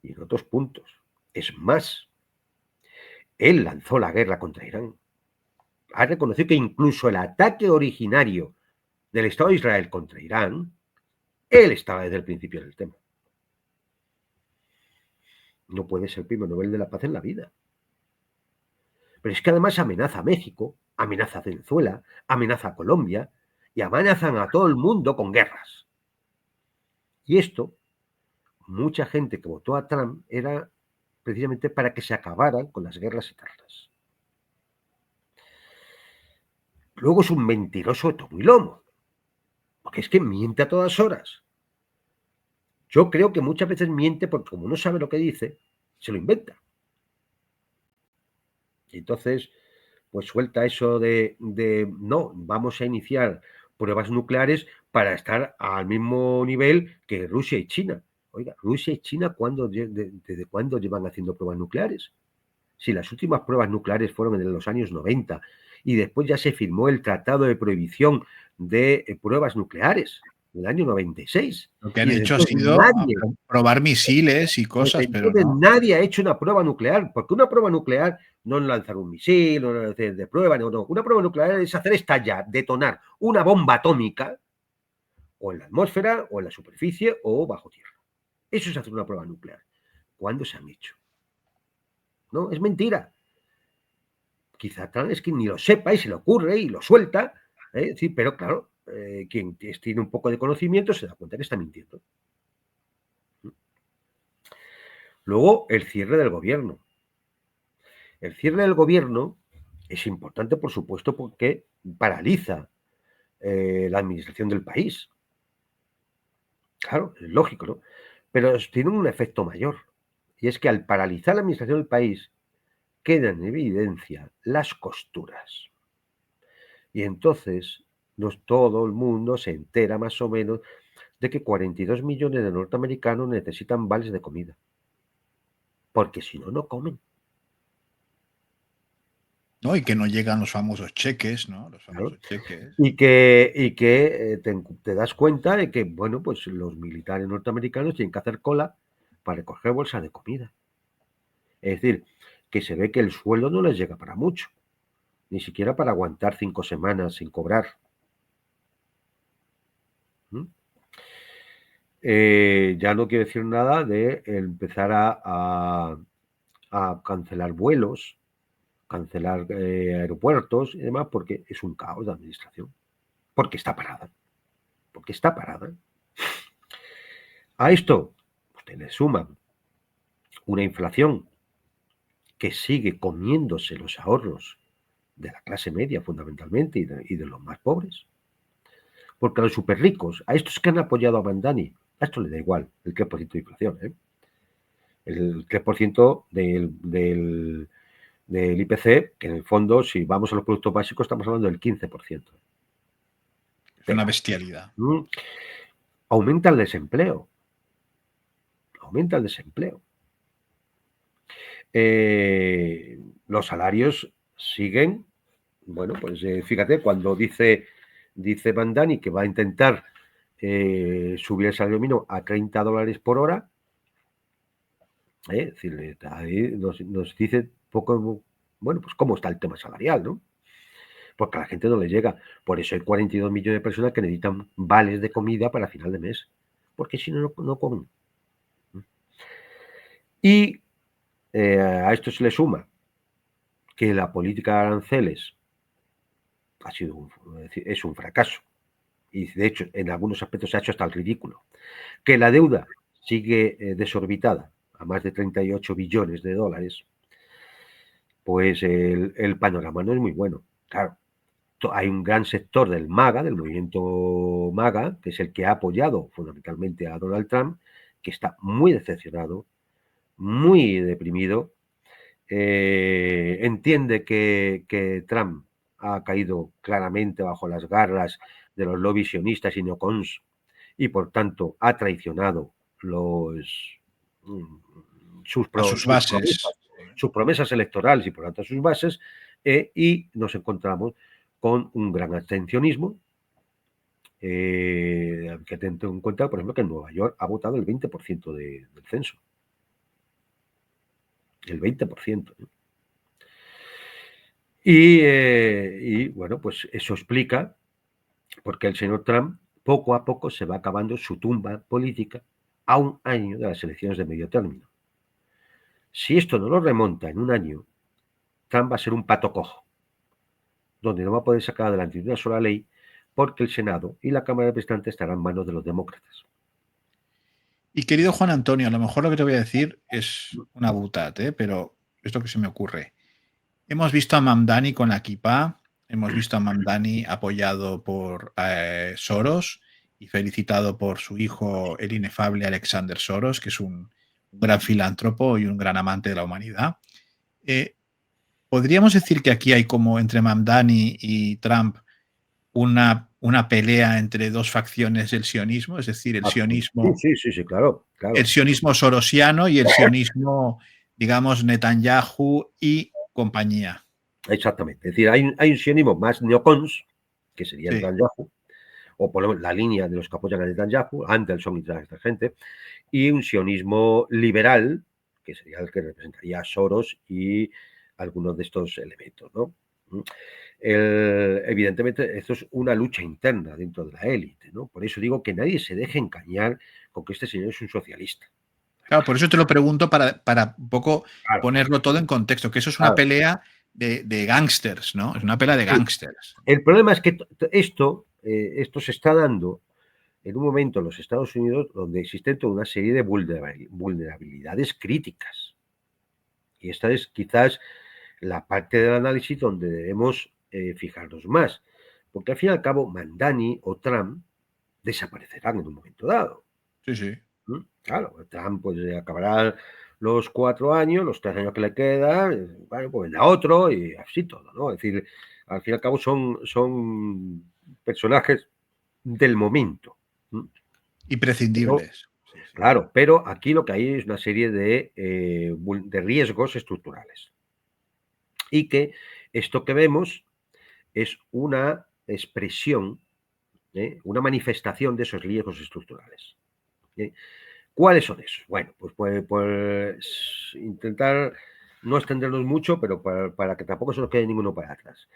ni en otros puntos. Es más, él lanzó la guerra contra Irán. Ha reconocido que incluso el ataque originario del Estado de Israel contra Irán, él estaba desde el principio del tema. No puede ser el premio Nobel de la Paz en la vida. Pero es que además amenaza a México, amenaza a Venezuela, amenaza a Colombia y amenazan a todo el mundo con guerras. Y esto, mucha gente que votó a Trump era precisamente para que se acabaran con las guerras eternas. Luego es un mentiroso de tomo y lomo, porque es que miente a todas horas. Yo creo que muchas veces miente porque como no sabe lo que dice, se lo inventa. Y entonces, pues suelta eso de no, vamos a iniciar pruebas nucleares para estar al mismo nivel que Rusia y China. Oiga, Rusia y China, ¿desde cuándo llevan haciendo pruebas nucleares? Si las últimas pruebas nucleares fueron en los años 90 y después ya se firmó el Tratado de Prohibición de Pruebas Nucleares en el año 96. Lo que han hecho ha sido probar misiles y cosas, pero no. Nadie ha hecho una prueba nuclear, porque una prueba nuclear no lanzar un misil, no hacer de prueba, no. Una prueba nuclear es hacer estallar, detonar una bomba atómica o en la atmósfera, o en la superficie, o bajo tierra. Eso es hacer una prueba nuclear. ¿Cuándo se han hecho? No, es mentira. Quizá tal es que ni lo sepa y se le ocurre y lo suelta, sí, pero claro, quien tiene un poco de conocimiento se da cuenta que está mintiendo. Luego, el cierre del gobierno. El cierre del gobierno es importante, por supuesto, porque paraliza la administración del país. Claro, es lógico, ¿no? Pero tiene un efecto mayor. Y es que al paralizar la administración del país, quedan en evidencia las costuras. Y entonces todo el mundo se entera más o menos de que 42 millones de norteamericanos necesitan vales de comida. Porque si no, no comen. ¿No? Y que no llegan los famosos cheques, ¿no? Los Claro. famosos cheques. Y que te das cuenta de que, bueno, pues los militares norteamericanos tienen que hacer cola para recoger bolsas de comida. Es decir, que se ve que el sueldo no les llega para mucho, ni siquiera para aguantar 5 semanas sin cobrar. ¿Mm? Ya no quiero decir nada de empezar a cancelar vuelos, cancelar aeropuertos y demás, porque es un caos de administración. Porque está parada. Porque está parada. A esto, usted le suman una inflación que sigue comiéndose los ahorros de la clase media, fundamentalmente, y de los más pobres. Porque a los súper ricos, a estos que han apoyado a Mandani, a esto le da igual el 3% de inflación. El 3% del IPC, que en el fondo, si vamos a los productos básicos, estamos hablando del 15%. Es una bestialidad. Aumenta el desempleo. Aumenta el desempleo. Los salarios siguen. Bueno, pues fíjate, cuando dice Mandani que va a intentar subir el salario mínimo a $30 por hora, es decir, ahí nos dice poco, bueno, pues cómo está el tema salarial, ¿no? Porque a la gente no le llega. Por eso hay 42 millones de personas que necesitan vales de comida para final de mes, porque si no, no comen. Y a esto se le suma que la política de aranceles es un fracaso. Y de hecho, en algunos aspectos se ha hecho hasta el ridículo. Que la deuda sigue desorbitada a más de 38 billones de dólares, pues el panorama no es muy bueno. Claro, hay un gran sector del MAGA, del movimiento MAGA, que es el que ha apoyado fundamentalmente a Donald Trump, que está muy decepcionado, muy deprimido. Entiende que Trump ha caído claramente bajo las garras de los lobbies sionistas y neocons y por tanto ha traicionado sus bases. promesas electorales y por tanto sus bases, y nos encontramos con un gran abstencionismo. Que tener en cuenta, por ejemplo, que en Nueva York ha votado el 20% del censo. El 20%. Y bueno, pues eso explica por qué el señor Trump poco a poco se va acabando su tumba política a un año de las elecciones de medio término. Si esto no lo remonta en un año, Trump va a ser un pato cojo, donde no va a poder sacar adelante una sola ley porque el Senado y la Cámara de Representantes estarán en manos de los demócratas. Y querido Juan Antonio, a lo mejor lo que te voy a decir es una butad, pero es lo que se me ocurre. Hemos visto a Mamdani con la kipá, hemos visto a Mamdani apoyado por Soros y felicitado por su hijo, el inefable Alexander Soros, que es un gran filántropo y un gran amante de la humanidad. ¿Podríamos decir que aquí hay como entre Mamdani y Trump una pelea entre dos facciones del sionismo? Es decir, el sionismo, Sí, claro. el sionismo sorosiano y el sionismo, digamos, Netanyahu y compañía. Exactamente. Es decir, hay un sionismo más neocons, que sería Sí. Netanyahu, o por lo menos la línea de los que apoyan a Netanyahu, Anderson y toda esta gente, y un sionismo liberal, que sería el que representaría a Soros y algunos de estos elementos, ¿no? Evidentemente, esto es una lucha interna dentro de la élite, ¿no? Por eso digo que nadie se deje engañar con que este señor es un socialista. Claro, por eso te lo pregunto para un poco Claro, ponerlo todo en contexto, que eso es una claro. pelea de gángsters, ¿no? Es una pelea de Sí. gángsters. El problema es que esto se está dando en un momento en los Estados Unidos donde existe toda una serie de vulnerabilidades críticas. Y esta es quizás la parte del análisis donde debemos fijarnos más. Porque al fin y al cabo, Mandani o Trump desaparecerán en un momento dado. Sí, sí. Claro, Trump pues acabará los 4 años, los 3 años que le quedan, bueno, pues vendrá otro y así todo, ¿no? Es decir, al fin y al cabo son personajes del momento. Pero, Imprescindibles. Sí, sí. claro, pero aquí lo que hay es una serie de riesgos estructurales. Y que esto que vemos es una expresión, una manifestación de esos riesgos estructurales. ¿Cuáles son esos? Bueno, pues intentar no extendernos mucho, pero para que tampoco se nos quede ninguno para atrás.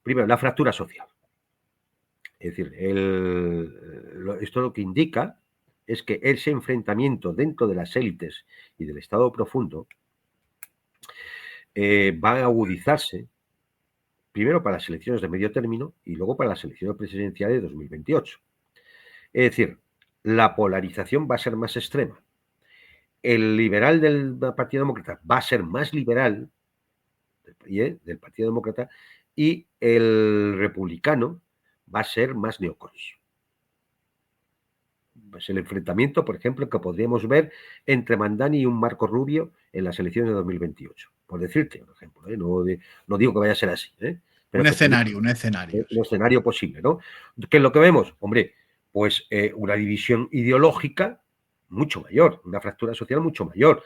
Primero, la fractura social. Es decir, esto lo que indica es que ese enfrentamiento dentro de las élites y del Estado profundo va a agudizarse primero para las elecciones de medio término y luego para las elecciones presidenciales de 2028. Es decir, la polarización va a ser más extrema. El liberal del Partido Demócrata va a ser más liberal del Partido Demócrata y el republicano va a ser más neocons. Pues el enfrentamiento, por ejemplo, que podríamos ver entre Mandani y un Marco Rubio en las elecciones de 2028. Por decirte un ejemplo, no digo que vaya a ser así, pero Un que podría escenario, un ser escenario. un Sí. escenario posible, ¿no? ¿Qué es lo que vemos? Hombre, pues una división ideológica mucho mayor, una fractura social mucho mayor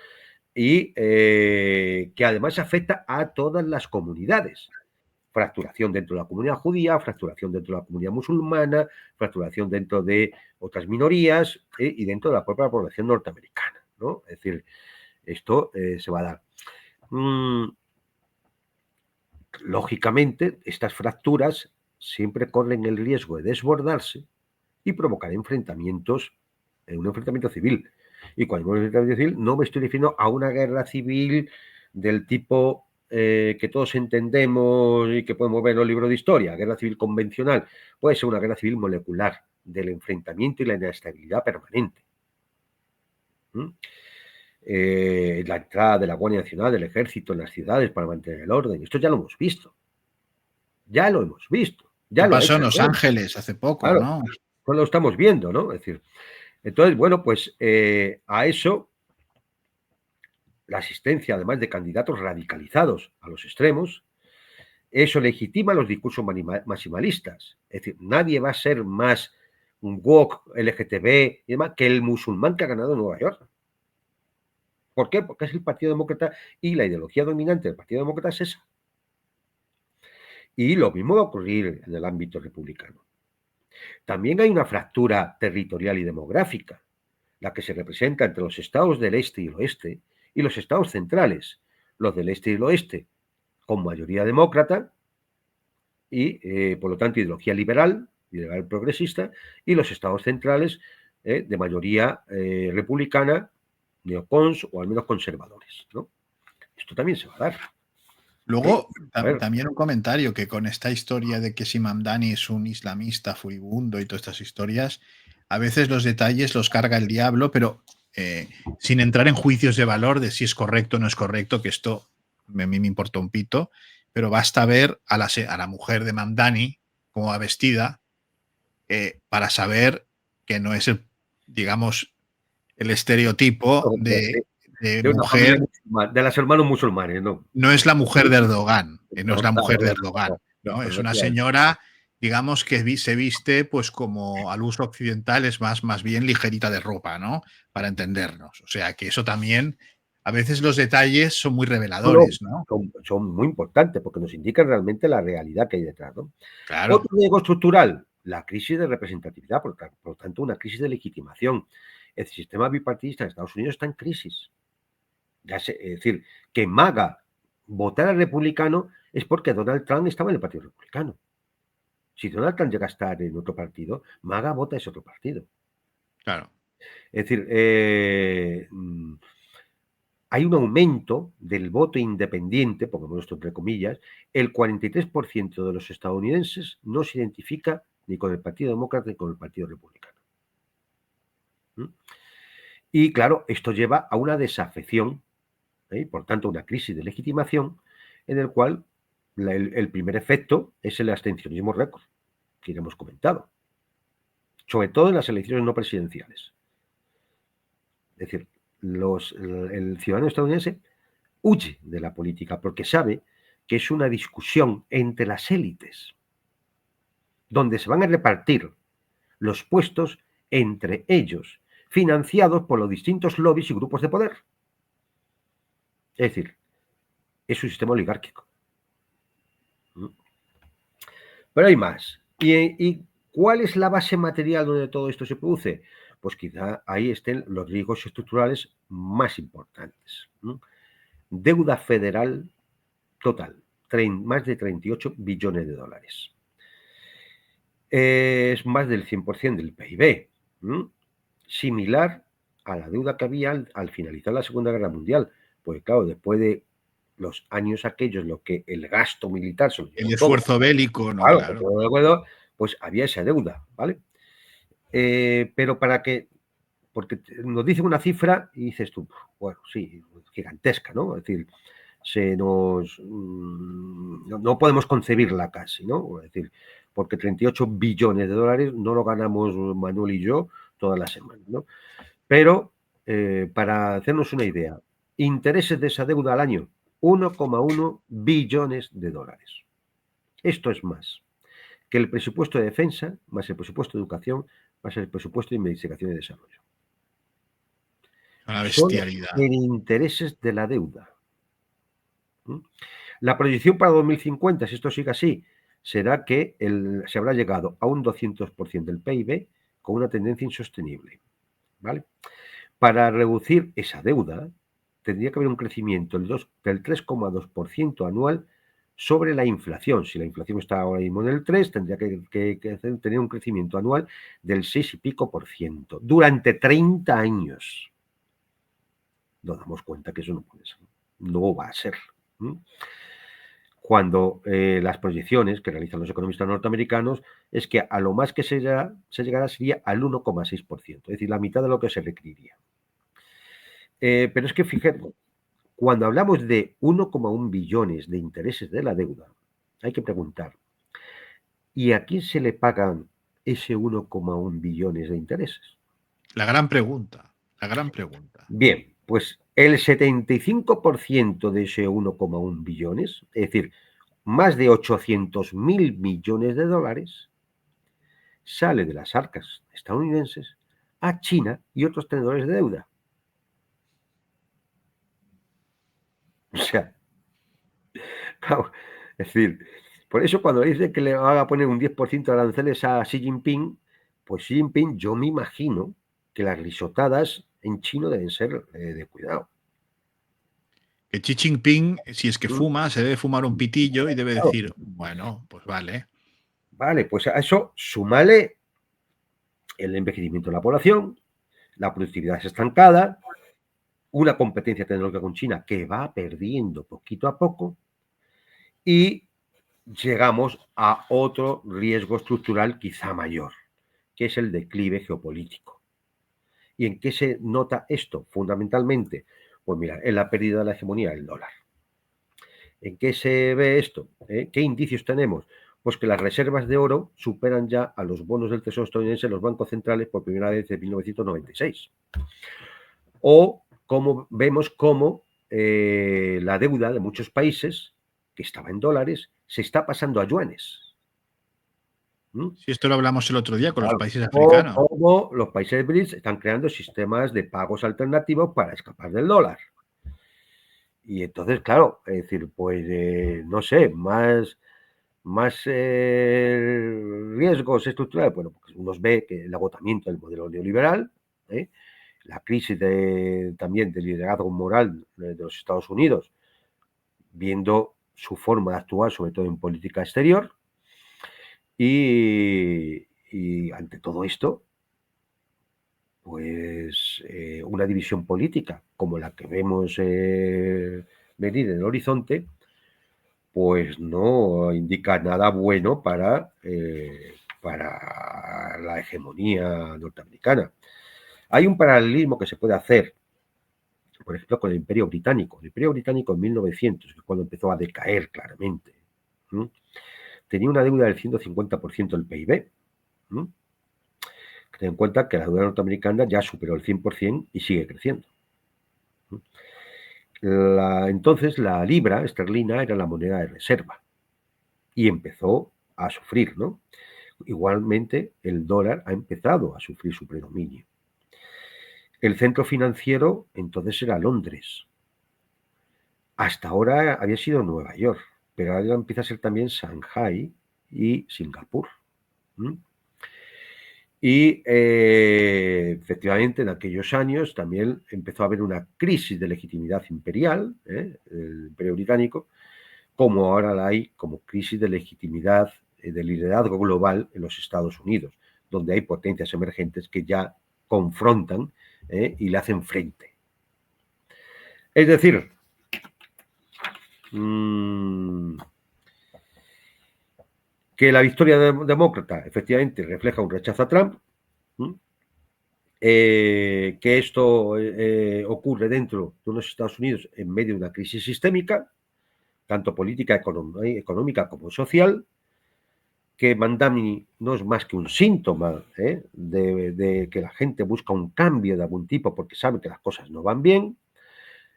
y que además afecta a todas las comunidades. Fracturación dentro de la comunidad judía, fracturación dentro de la comunidad musulmana, fracturación dentro de otras minorías y dentro de la propia población norteamericana, ¿no? Es decir, esto se va a dar. Lógicamente, estas fracturas siempre corren el riesgo de desbordarse y provocar enfrentamientos, un enfrentamiento civil. Y cuando digo enfrentamiento civil, no me estoy refiriendo a una guerra civil del tipo que todos entendemos y que podemos ver en los libros de historia, guerra civil convencional. Puede ser una guerra civil molecular del enfrentamiento y la inestabilidad permanente. La entrada de la Guardia Nacional, del Ejército en las ciudades para mantener el orden. Esto ya lo hemos visto. Ya lo hemos visto. Ya ¿Qué lo ha pasó hecho en Los Trump. Ángeles hace poco, Claro, no? pues lo estamos viendo, ¿no? Es decir, entonces, bueno, pues a eso, la asistencia, además de candidatos radicalizados a los extremos, eso legitima los discursos maximalistas. Es decir, nadie va a ser más un woke, LGTB y demás que el musulmán que ha ganado en Nueva York. ¿Por qué? Porque es el Partido Demócrata y la ideología dominante del Partido Demócrata es esa. Y lo mismo va a ocurrir en el ámbito republicano. También hay una fractura territorial y demográfica, la que se representa entre los estados del este y el oeste y los estados centrales, los del este y el oeste, con mayoría demócrata y, por lo tanto, ideología liberal progresista, y los estados centrales de mayoría republicana, neocons o al menos conservadores, ¿no? Esto también se va a dar. Luego, A ver, también un comentario que con esta historia de que si Mamdani es un islamista furibundo y todas estas historias, a veces los detalles los carga el diablo, pero sin entrar en juicios de valor de si es correcto o no es correcto, que esto a mí me importa un pito, pero basta ver a la mujer de Mamdani como va vestida para saber que no es digamos, el estereotipo de de una familia mujer. musulmana, de los hermanos musulmanes, ¿no? No es la mujer de Erdogan, no es la mujer de Claro, Erdogan, ¿no? Es una efectivamente. señora, digamos, que se viste pues como al uso occidental, es más bien ligerita de ropa, ¿no? Para entendernos. O sea que eso también, a veces los detalles son muy No, reveladores, ¿no? son muy importantes porque nos indican realmente la realidad que hay detrás, ¿no? Claro. Otro riesgo estructural, la crisis de representatividad, por lo tanto, una crisis de legitimación. El sistema bipartidista en Estados Unidos está en crisis. Es decir, que MAGA votar al republicano es porque Donald Trump estaba en el Partido Republicano. Si Donald Trump llega a estar en otro partido, MAGA vota ese otro partido. Claro. Es decir, hay un aumento del voto independiente, pongamos esto entre comillas. El 43% de los estadounidenses no se identifica ni con el Partido Demócrata ni con el Partido Republicano. Y claro, esto lleva a una desafección, por tanto, una crisis de legitimación, en el cual el primer efecto es el abstencionismo récord, que ya hemos comentado, sobre todo en las elecciones no presidenciales. Es decir, el ciudadano estadounidense huye de la política porque sabe que es una discusión entre las élites, donde se van a repartir los puestos entre ellos, financiados por los distintos lobbies y grupos de poder. Es decir, es un sistema oligárquico. Pero hay más. ¿Y cuál es la base material donde todo esto se produce? Pues quizá ahí estén los riesgos estructurales más importantes. Deuda federal total, más de 38 billones de dólares. Es más del 100% del PIB, similar a la deuda que había al finalizar la Segunda Guerra Mundial. Pues claro, después de los años aquellos, lo que el gasto militar se lo llevó El todo. esfuerzo bélico, no, Claro, claro. todo de acuerdo, pues había esa deuda, ¿vale? Pero para que, porque nos dicen una cifra y dices tú, bueno, sí, gigantesca, ¿no? Es decir, no podemos concebirla casi, ¿no? Es decir, porque 38 billones de dólares no lo ganamos Manuel y yo todas las semanas, ¿no? Pero, para hacernos una idea, intereses de esa deuda al año, 1,1 billones de dólares. Esto es más que el presupuesto de defensa, más el presupuesto de educación, más el presupuesto de investigación y desarrollo. Una Solo bestialidad. en intereses de la deuda. La proyección para 2050, si esto sigue así, será que se habrá llegado a un 200% del PIB con una tendencia insostenible, ¿vale? Para reducir esa deuda, tendría que haber un crecimiento del 3,2% anual sobre la inflación. Si la inflación está ahora mismo en el 3, tendría que tener un crecimiento anual del 6 y pico por ciento durante 30 años. Nos damos cuenta que eso no puede ser, no va a ser. Cuando las proyecciones que realizan los economistas norteamericanos es que a lo más que se llegará sería al 1,6%, es decir, la mitad de lo que se requeriría. Pero es que fíjate, cuando hablamos de 1,1 billones de intereses de la deuda, hay que preguntar, ¿y a quién se le pagan ese 1,1 billones de intereses? La gran pregunta, la gran pregunta. Bien, pues el 75% de ese 1,1 billones, es decir, más de 800.000 millones de dólares, sale de las arcas estadounidenses a China y otros tenedores de deuda. O sea, claro, es decir, por eso cuando dice que le van a poner un 10% de aranceles a Xi Jinping, pues Xi Jinping, yo me imagino que las risotadas en chino deben ser de cuidado. Que Xi Jinping, si es que ¿Mm? fuma, se debe fumar un pitillo y debe Claro, decir, bueno, pues vale. vale, pues a eso súmale el envejecimiento de la población, la productividad es estancada, una competencia tecnológica con China que va perdiendo poquito a poco y llegamos a otro riesgo estructural quizá mayor, que es el declive geopolítico. ¿Y en qué se nota esto? Fundamentalmente, pues mira, en la pérdida de la hegemonía del dólar. ¿En qué se ve esto? ¿Qué indicios tenemos? Pues que las reservas de oro superan ya a los bonos del Tesoro estadounidense en los bancos centrales por primera vez desde 1996. O como vemos cómo la deuda de muchos países, que estaba en dólares, se está pasando a yuanes. Si esto lo hablamos el otro día con los Claro. países O africanos. cómo los países BRICS están creando sistemas de pagos alternativos para escapar del dólar. Y entonces, claro, es decir, pues no sé, más riesgos estructurales. Bueno, pues uno ve que el agotamiento del modelo neoliberal, la crisis también del liderazgo moral de los Estados Unidos, viendo su forma de actuar, sobre todo en política exterior, y ante todo esto, pues una división política como la que vemos venir en el horizonte, pues no indica nada bueno para la hegemonía norteamericana. Hay un paralelismo que se puede hacer, por ejemplo, con el Imperio Británico. El Imperio Británico en 1900, que es cuando empezó a decaer claramente, ¿sí? Tenía una deuda del 150% del PIB. ¿Sí? Ten en cuenta que la deuda norteamericana ya superó el 100% y sigue creciendo. Entonces la libra esterlina era la moneda de reserva y empezó a sufrir, ¿no? Igualmente el dólar ha empezado a sufrir su predominio. El centro financiero entonces era Londres. Hasta ahora había sido Nueva York, pero ahora empieza a ser también Shanghái y Singapur. Y efectivamente en aquellos años también empezó a haber una crisis de legitimidad imperial, el Imperio Británico, como ahora la hay como crisis de legitimidad del liderazgo global en los Estados Unidos, donde hay potencias emergentes que ya confrontan y le hacen frente. Es decir, que la victoria demócrata efectivamente refleja un rechazo a Trump, que esto ocurre dentro de unos Estados Unidos en medio de una crisis sistémica, tanto política, económica como social, que Mandami no es más que un síntoma de que la gente busca un cambio de algún tipo porque sabe que las cosas no van bien.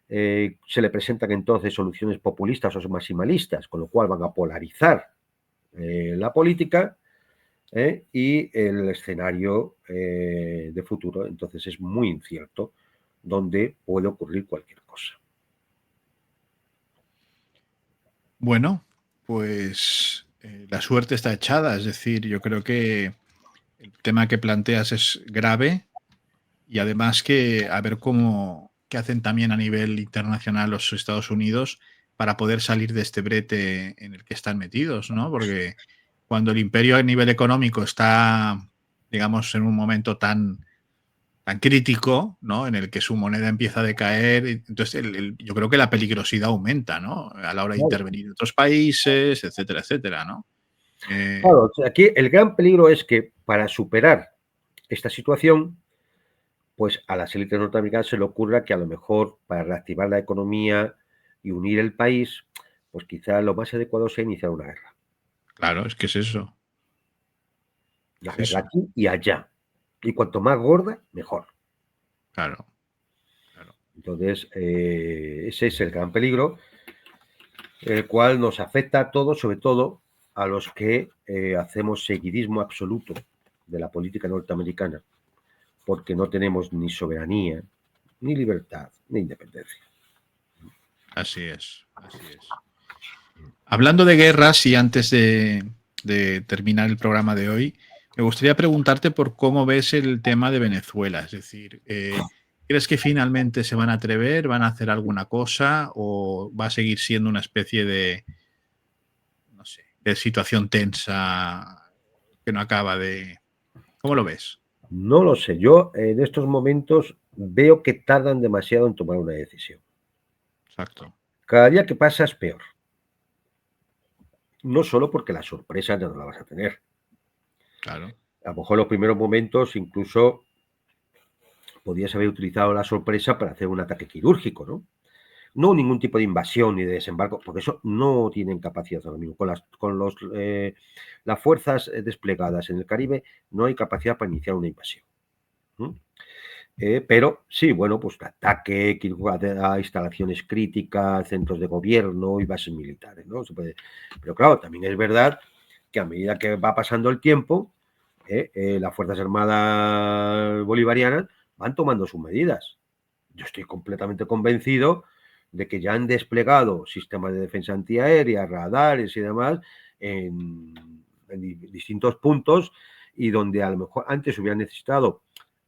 Se le presentan entonces soluciones populistas o maximalistas, con lo cual van a polarizar la política, y el escenario de futuro entonces es muy incierto, donde puede ocurrir cualquier cosa. Bueno, pues la suerte está echada, es decir, yo creo que el tema que planteas es grave y además que a ver qué hacen también a nivel internacional los Estados Unidos para poder salir de este brete en el que están metidos, ¿no? Porque cuando el imperio a nivel económico está, digamos, en un momento tan crítico, ¿no? En el que su moneda empieza a decaer, entonces yo creo que la peligrosidad aumenta, ¿no? A la hora de intervenir en otros países, etcétera, etcétera, ¿no? Claro, aquí el gran peligro es que para superar esta situación, pues a las élites norteamericanas se le ocurra que a lo mejor para reactivar la economía y unir el país, pues quizá lo más adecuado sea iniciar una guerra. Claro, es que es eso. Una Es guerra eso. aquí y allá. Y cuanto más gorda, mejor. Claro, claro. Entonces, ese es el gran peligro, el cual nos afecta a todos, sobre todo a los que hacemos seguidismo absoluto de la política norteamericana, porque no tenemos ni soberanía, ni libertad, ni independencia. Así es, así es. Hablando de guerras y antes de terminar el programa de hoy, me gustaría preguntarte por cómo ves el tema de Venezuela. Es decir, ¿crees que finalmente se van a atrever, van a hacer alguna cosa o va a seguir siendo una especie de, no sé, de situación tensa que no acaba de... ¿Cómo lo ves? No lo sé, yo en estos momentos veo que tardan demasiado en tomar una decisión. Exacto. Cada día que pasa es peor. No solo porque la sorpresa ya no la vas a tener. Claro. A lo mejor en los primeros momentos incluso podías haber utilizado la sorpresa para hacer un ataque quirúrgico, ¿no? No ningún tipo de invasión ni de desembarco, porque eso no tienen capacidad ahora mismo. Las fuerzas desplegadas en el Caribe no hay capacidad para iniciar una invasión. Pero sí, bueno, pues ataque a instalaciones críticas, centros de gobierno y bases militares, ¿no? Pero claro, también es verdad que a medida que va pasando el tiempo, las Fuerzas Armadas bolivarianas van tomando sus medidas. Yo estoy completamente convencido de que ya han desplegado sistemas de defensa antiaérea, radares y demás en distintos puntos, y donde a lo mejor antes hubieran necesitado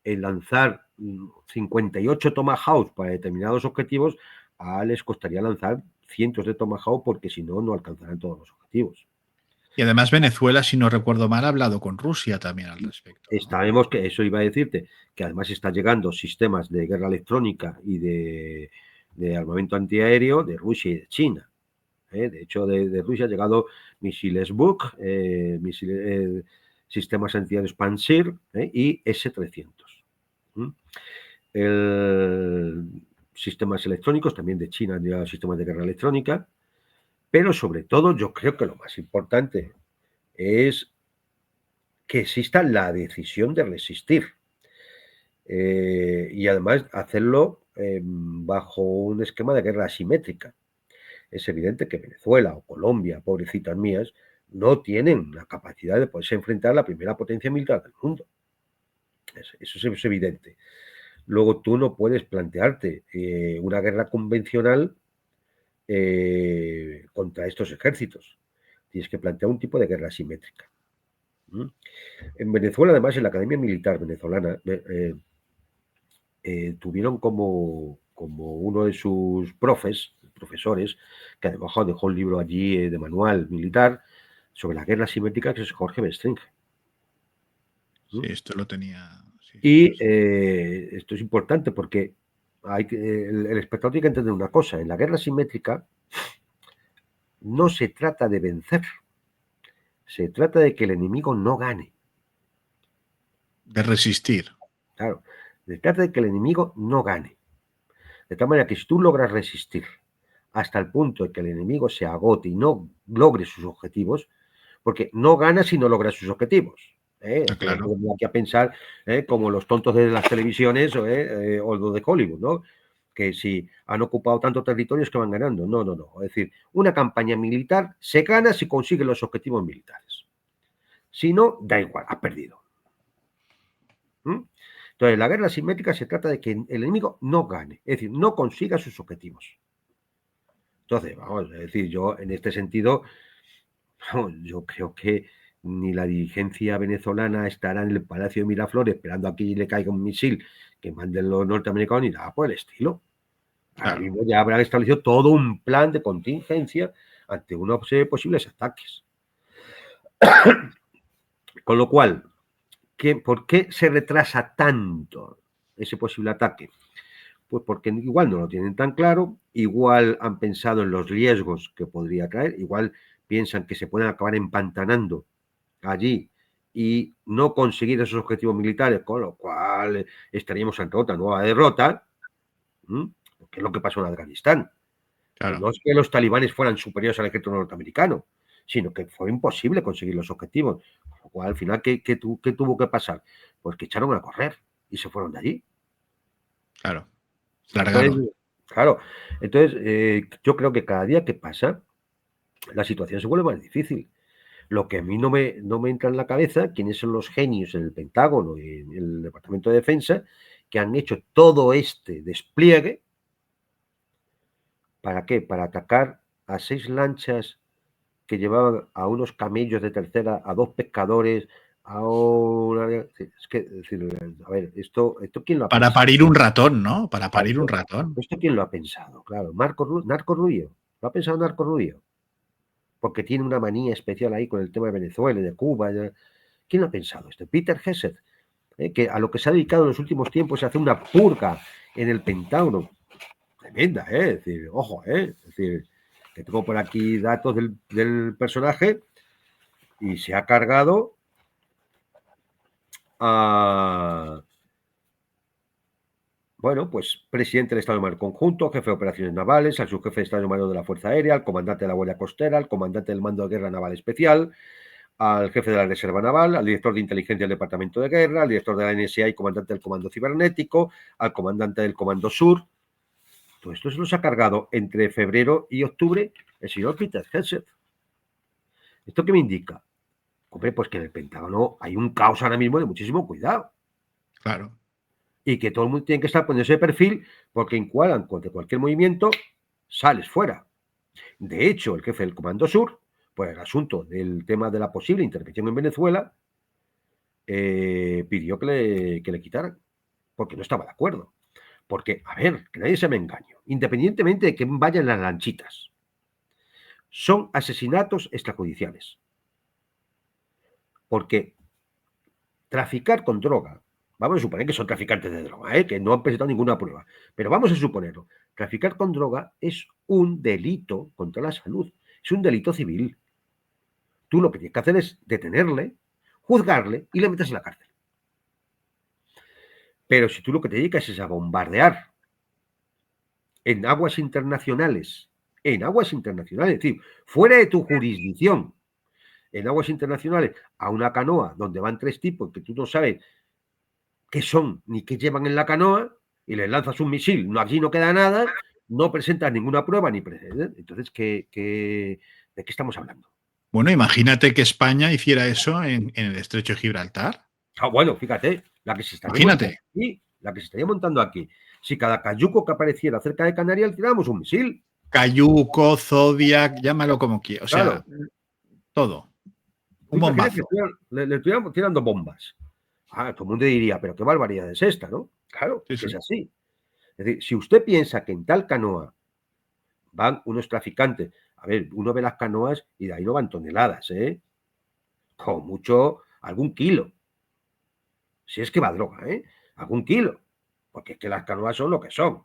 lanzar 58 Tomahawks para determinados objetivos, les costaría lanzar cientos de Tomahawk porque si no, no alcanzarán todos los objetivos. Y además Venezuela, si no recuerdo mal, ha hablado con Rusia también al respecto, ¿no? Sabemos que eso iba a decirte, que además está llegando sistemas de guerra electrónica y de armamento antiaéreo de Rusia y de China. De hecho, de Rusia han llegado misiles Buk, sistemas antiaéreos Pantsir y S-300. Sistemas electrónicos, también de China han llegado sistemas de guerra electrónica, pero sobre todo yo creo que lo más importante es que exista la decisión de resistir y además hacerlo bajo un esquema de guerra asimétrica. Es evidente que Venezuela o Colombia, pobrecitas mías, no tienen la capacidad de poderse enfrentar a la primera potencia militar del mundo. Eso es evidente. Luego tú no puedes plantearte una guerra convencional contra estos ejércitos. Tienes que plantear un tipo de guerra asimétrica. En Venezuela, además, en la Academia Militar Venezolana tuvieron como uno de sus profesores, que además dejó un libro allí de manual militar sobre la guerra asimétrica, que es Jorge Bestringe. Sí, esto lo tenía. Sí, y esto es importante porque el espectador tiene que entender una cosa: en la guerra asimétrica no se trata de vencer, se trata de que el enemigo no gane. De resistir. Claro, se trata de que el enemigo no gane. De tal manera que si tú logras resistir hasta el punto de que el enemigo se agote y no logre sus objetivos, porque no gana si no logra sus objetivos. Claro. No hay que pensar como los tontos de las televisiones o los de Hollywood, ¿no? Que si han ocupado tantos territorios que van ganando. No. Es decir, una campaña militar se gana si consigue los objetivos militares. Si no, da igual, has perdido. Entonces, la guerra asimétrica se trata de que el enemigo no gane, es decir, no consiga sus objetivos. Entonces, vamos, es decir, yo en este sentido, yo creo que ni la dirigencia venezolana estará en el Palacio de Miraflores esperando a que le caiga un misil que manden los norteamericanos ni nada por el estilo. Ahora Claro. mismo ya habrán establecido todo un plan de contingencia ante unos posibles ataques. Con lo cual, ¿por qué se retrasa tanto ese posible ataque? Pues porque igual no lo tienen tan claro, igual han pensado en los riesgos que podría traer, igual piensan que se pueden acabar empantanando allí y no conseguir esos objetivos militares, con lo cual estaríamos ante otra nueva derrota, que es lo que pasó en Afganistán. Claro. No es que los talibanes fueran superiores al ejército norteamericano, sino que fue imposible conseguir los objetivos. Con lo cual, al final, ¿qué tuvo que pasar? Pues que echaron a correr y se fueron de allí. Claro. Largaron. Entonces, claro, yo creo que cada día que pasa, la situación se vuelve más difícil. Lo que a mí no me entra en la cabeza, quiénes son los genios en el Pentágono y en el Departamento de Defensa que han hecho todo este despliegue. ¿Para qué? Para atacar a 6 lanchas que llevaban a unos camellos de tercera, a 2 pescadores, a una... Es que, decir, a ver, ¿esto quién lo ha Para pensado? parir un ratón, ¿no? Para parir un ratón. ¿Esto quién lo ha pensado? Claro, Narco Rubio. ¿Lo ha pensado Narco Rubio? Porque tiene una manía especial ahí con el tema de Venezuela y de Cuba. ¿Quién lo ha pensado esto? Peter Hegseth, que a lo que se ha dedicado en los últimos tiempos es hacer una purga en el Pentágono. Tremenda, es decir, ojo, es decir, que tengo por aquí datos del personaje y se ha cargado a... Bueno, pues presidente del Estado Mayor Conjunto, jefe de operaciones navales, al subjefe de Estado Mayor de la Fuerza Aérea, al comandante de la Guardia Costera, al comandante del Mando de Guerra Naval Especial, al jefe de la Reserva Naval, al director de inteligencia del Departamento de Guerra, al director de la NSA y comandante del Comando Cibernético, al comandante del Comando Sur. Todo esto se los ha cargado entre febrero y octubre el señor Peter Hegseth. ¿Esto qué me indica? Hombre, pues que en el Pentágono hay un caos ahora mismo de muchísimo cuidado. Claro. Y que todo el mundo tiene que estar poniendo ese perfil porque en cualquier movimiento sales fuera. De hecho, el jefe del Comando Sur, por el asunto del tema de la posible intervención en Venezuela, pidió que le quitaran, porque no estaba de acuerdo. Porque, a ver, que nadie se me engañe, independientemente de que vayan las lanchitas, son asesinatos extrajudiciales. Porque traficar con droga, vamos a suponer que son traficantes de droga, que no han presentado ninguna prueba, pero vamos a suponerlo, traficar con droga es un delito contra la salud, es un delito civil. Tú lo que tienes que hacer es detenerle, juzgarle y le metes en la cárcel. Pero si tú lo que te dedicas es a bombardear en aguas internacionales, es decir, fuera de tu jurisdicción, en aguas internacionales, a una canoa donde van 3 tipos que tú no sabes qué son ni qué llevan en la canoa y les lanzas un misil, allí no queda nada, no presentas ninguna prueba ni precedente. Entonces, ¿de qué estamos hablando? Bueno, imagínate que España hiciera eso en el estrecho de Gibraltar. Bueno, fíjate, la que se estaría Imagínate. montando aquí. Si cada cayuco que apareciera cerca de Canarias le tiráramos un misil. Cayuco, Zodiac, llámalo como quieras. O sea, Claro. todo. Un Imagínate bombazo. que le estuviéramos tirando bombas. Todo el mundo diría, pero qué barbaridad es esta, ¿no? Claro, Sí, es que sí. es así. Es decir, si usted piensa que en tal canoa van unos traficantes, a ver, uno ve las canoas y de ahí no van toneladas, ¿eh? Con mucho, algún kilo. Si es que va droga, ¿eh? Algún kilo. Porque es que las canoas son lo que son.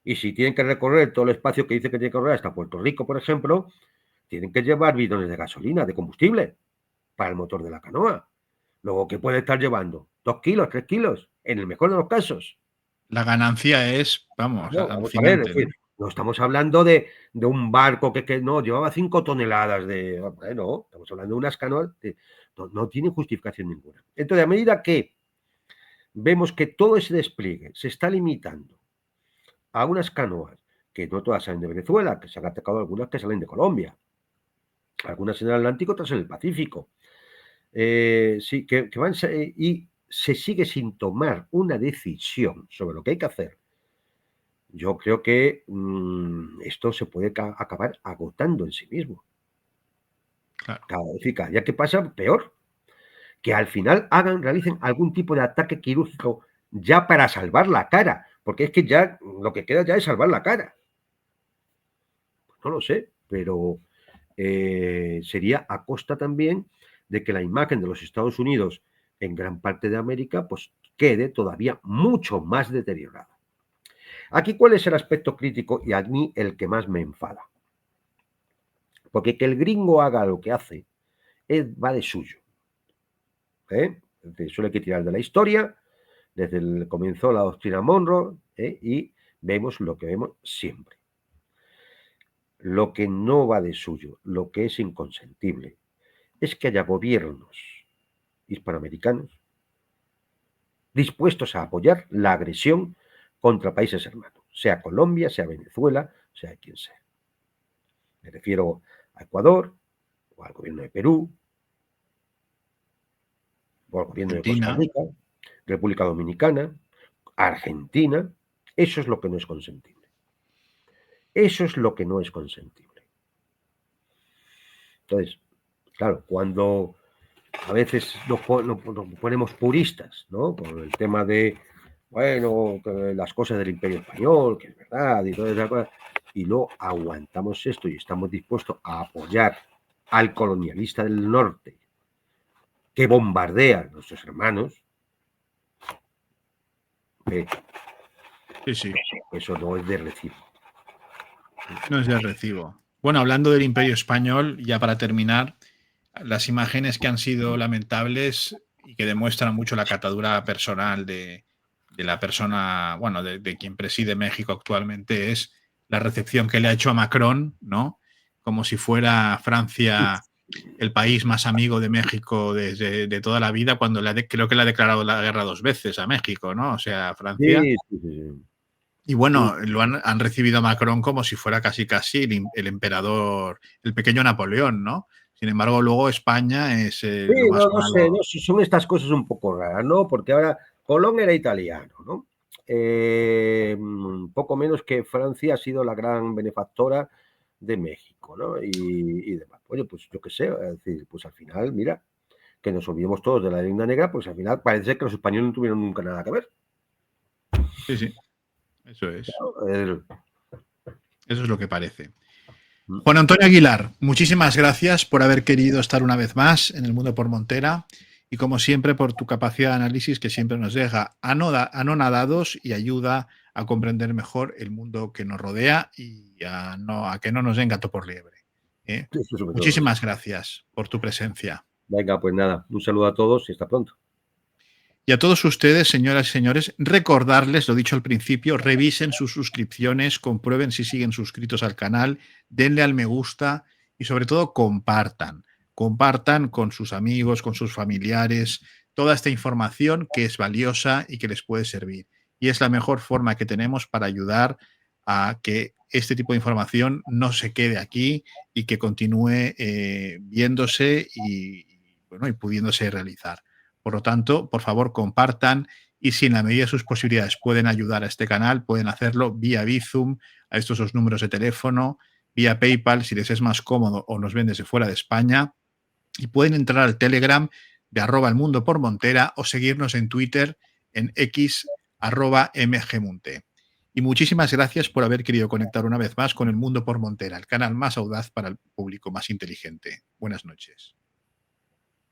Y si tienen que recorrer todo el espacio que dice que tiene que recorrer hasta Puerto Rico, por ejemplo, tienen que llevar bidones de gasolina, de combustible, para el motor de la canoa. Luego, ¿qué puede estar llevando? 2 kilos, 3 kilos, en el mejor de los casos. La ganancia es, vamos, Vamos a ver, es alucinante, ¿no? decir, no estamos hablando de un barco que no, llevaba 5 toneladas de... Bueno, estamos hablando de unas canoas que no tienen justificación ninguna. Entonces, a medida que vemos que todo ese despliegue se está limitando a unas canoas, que no todas salen de Venezuela, que se han atacado algunas que salen de Colombia, algunas en el Atlántico, otras en el Pacífico, sí, que van y se sigue sin tomar una decisión sobre lo que hay que hacer. Yo creo que esto se puede acabar agotando en sí mismo. Claro. Cada vez y cada día que pasa, peor. Que al final realicen algún tipo de ataque quirúrgico ya para salvar la cara, porque es que ya lo que queda ya es salvar la cara. No lo sé, pero sería a costa también de que la imagen de los Estados Unidos en gran parte de América pues quede todavía mucho más deteriorada. Aquí, ¿cuál es el aspecto crítico y a mí el que más me enfada? Porque que el gringo haga lo que hace va de suyo. Solo hay que tirar de la historia, desde el comenzó la doctrina Monroe, y vemos lo que vemos siempre. Lo que no va de suyo, lo que es inconsentible, es que haya gobiernos hispanoamericanos dispuestos a apoyar la agresión contra países hermanos, sea Colombia, sea Venezuela, sea quien sea. Me refiero a Ecuador, o al gobierno de Perú, o al gobierno de Costa Argentina. Rica, República Dominicana, Argentina. Eso es lo que no es consentible. Eso es lo que no es consentible. Entonces, claro, cuando a veces nos ponemos puristas, ¿no? Por el tema de, bueno, las cosas del Imperio Español, que es verdad, y todas esas cosas, y no aguantamos esto y estamos dispuestos a apoyar al colonialista del norte que bombardea a nuestros hermanos, Sí. eso no es de recibo. No es de recibo. Bueno, hablando del Imperio Español, ya para terminar, las imágenes que han sido lamentables y que demuestran mucho la catadura personal de la persona, bueno, de quien preside México actualmente, es la recepción que le ha hecho a Macron, ¿no? Como si fuera Francia el país más amigo de México de toda la vida, cuando creo que le ha declarado la guerra 2 veces a México, ¿no? O sea, Francia. Sí. Y bueno, han recibido a Macron como si fuera casi el emperador, el pequeño Napoleón, ¿no? Sin embargo, luego España es Sí, lo más no sé, malo. son estas cosas un poco raras, ¿no? Porque ahora Colón era italiano, ¿no? Poco menos que Francia ha sido la gran benefactora de México, ¿no? Y demás. Oye, pues yo qué sé, es decir, pues al final, mira, que nos olvidemos todos de la leyenda negra, pues al final parece que los españoles no tuvieron nunca nada que ver. Sí, eso es. Eh, Eso es lo que parece. Mm. Juan Antonio Aguilar, muchísimas gracias por haber querido estar una vez más en El Mundo por Montera y como siempre por tu capacidad de análisis que siempre nos deja anonadados y ayuda a comprender mejor el mundo que nos rodea y a que no nos den gato por liebre. Eso sobre todo, sí. Muchísimas gracias por tu presencia. Venga, pues nada, un saludo a todos y hasta pronto. Y a todos ustedes, señoras y señores, recordarles, lo dicho al principio, revisen sus suscripciones, comprueben si siguen suscritos al canal, denle al me gusta y sobre todo compartan. Compartan con sus amigos, con sus familiares, toda esta información que es valiosa y que les puede servir. Y es la mejor forma que tenemos para ayudar a que este tipo de información no se quede aquí y que continúe viéndose bueno, y pudiéndose realizar. Por lo tanto, por favor, compartan y si en la medida de sus posibilidades pueden ayudar a este canal, pueden hacerlo vía Bizum, a estos dos números de teléfono, vía PayPal, si les es más cómodo o nos ven desde fuera de España. Y pueden entrar al Telegram de @elmundopormontera o seguirnos en Twitter en x @mgmunte. Y muchísimas gracias por haber querido conectar una vez más con El Mundo por Montera, el canal más audaz para el público más inteligente. Buenas noches.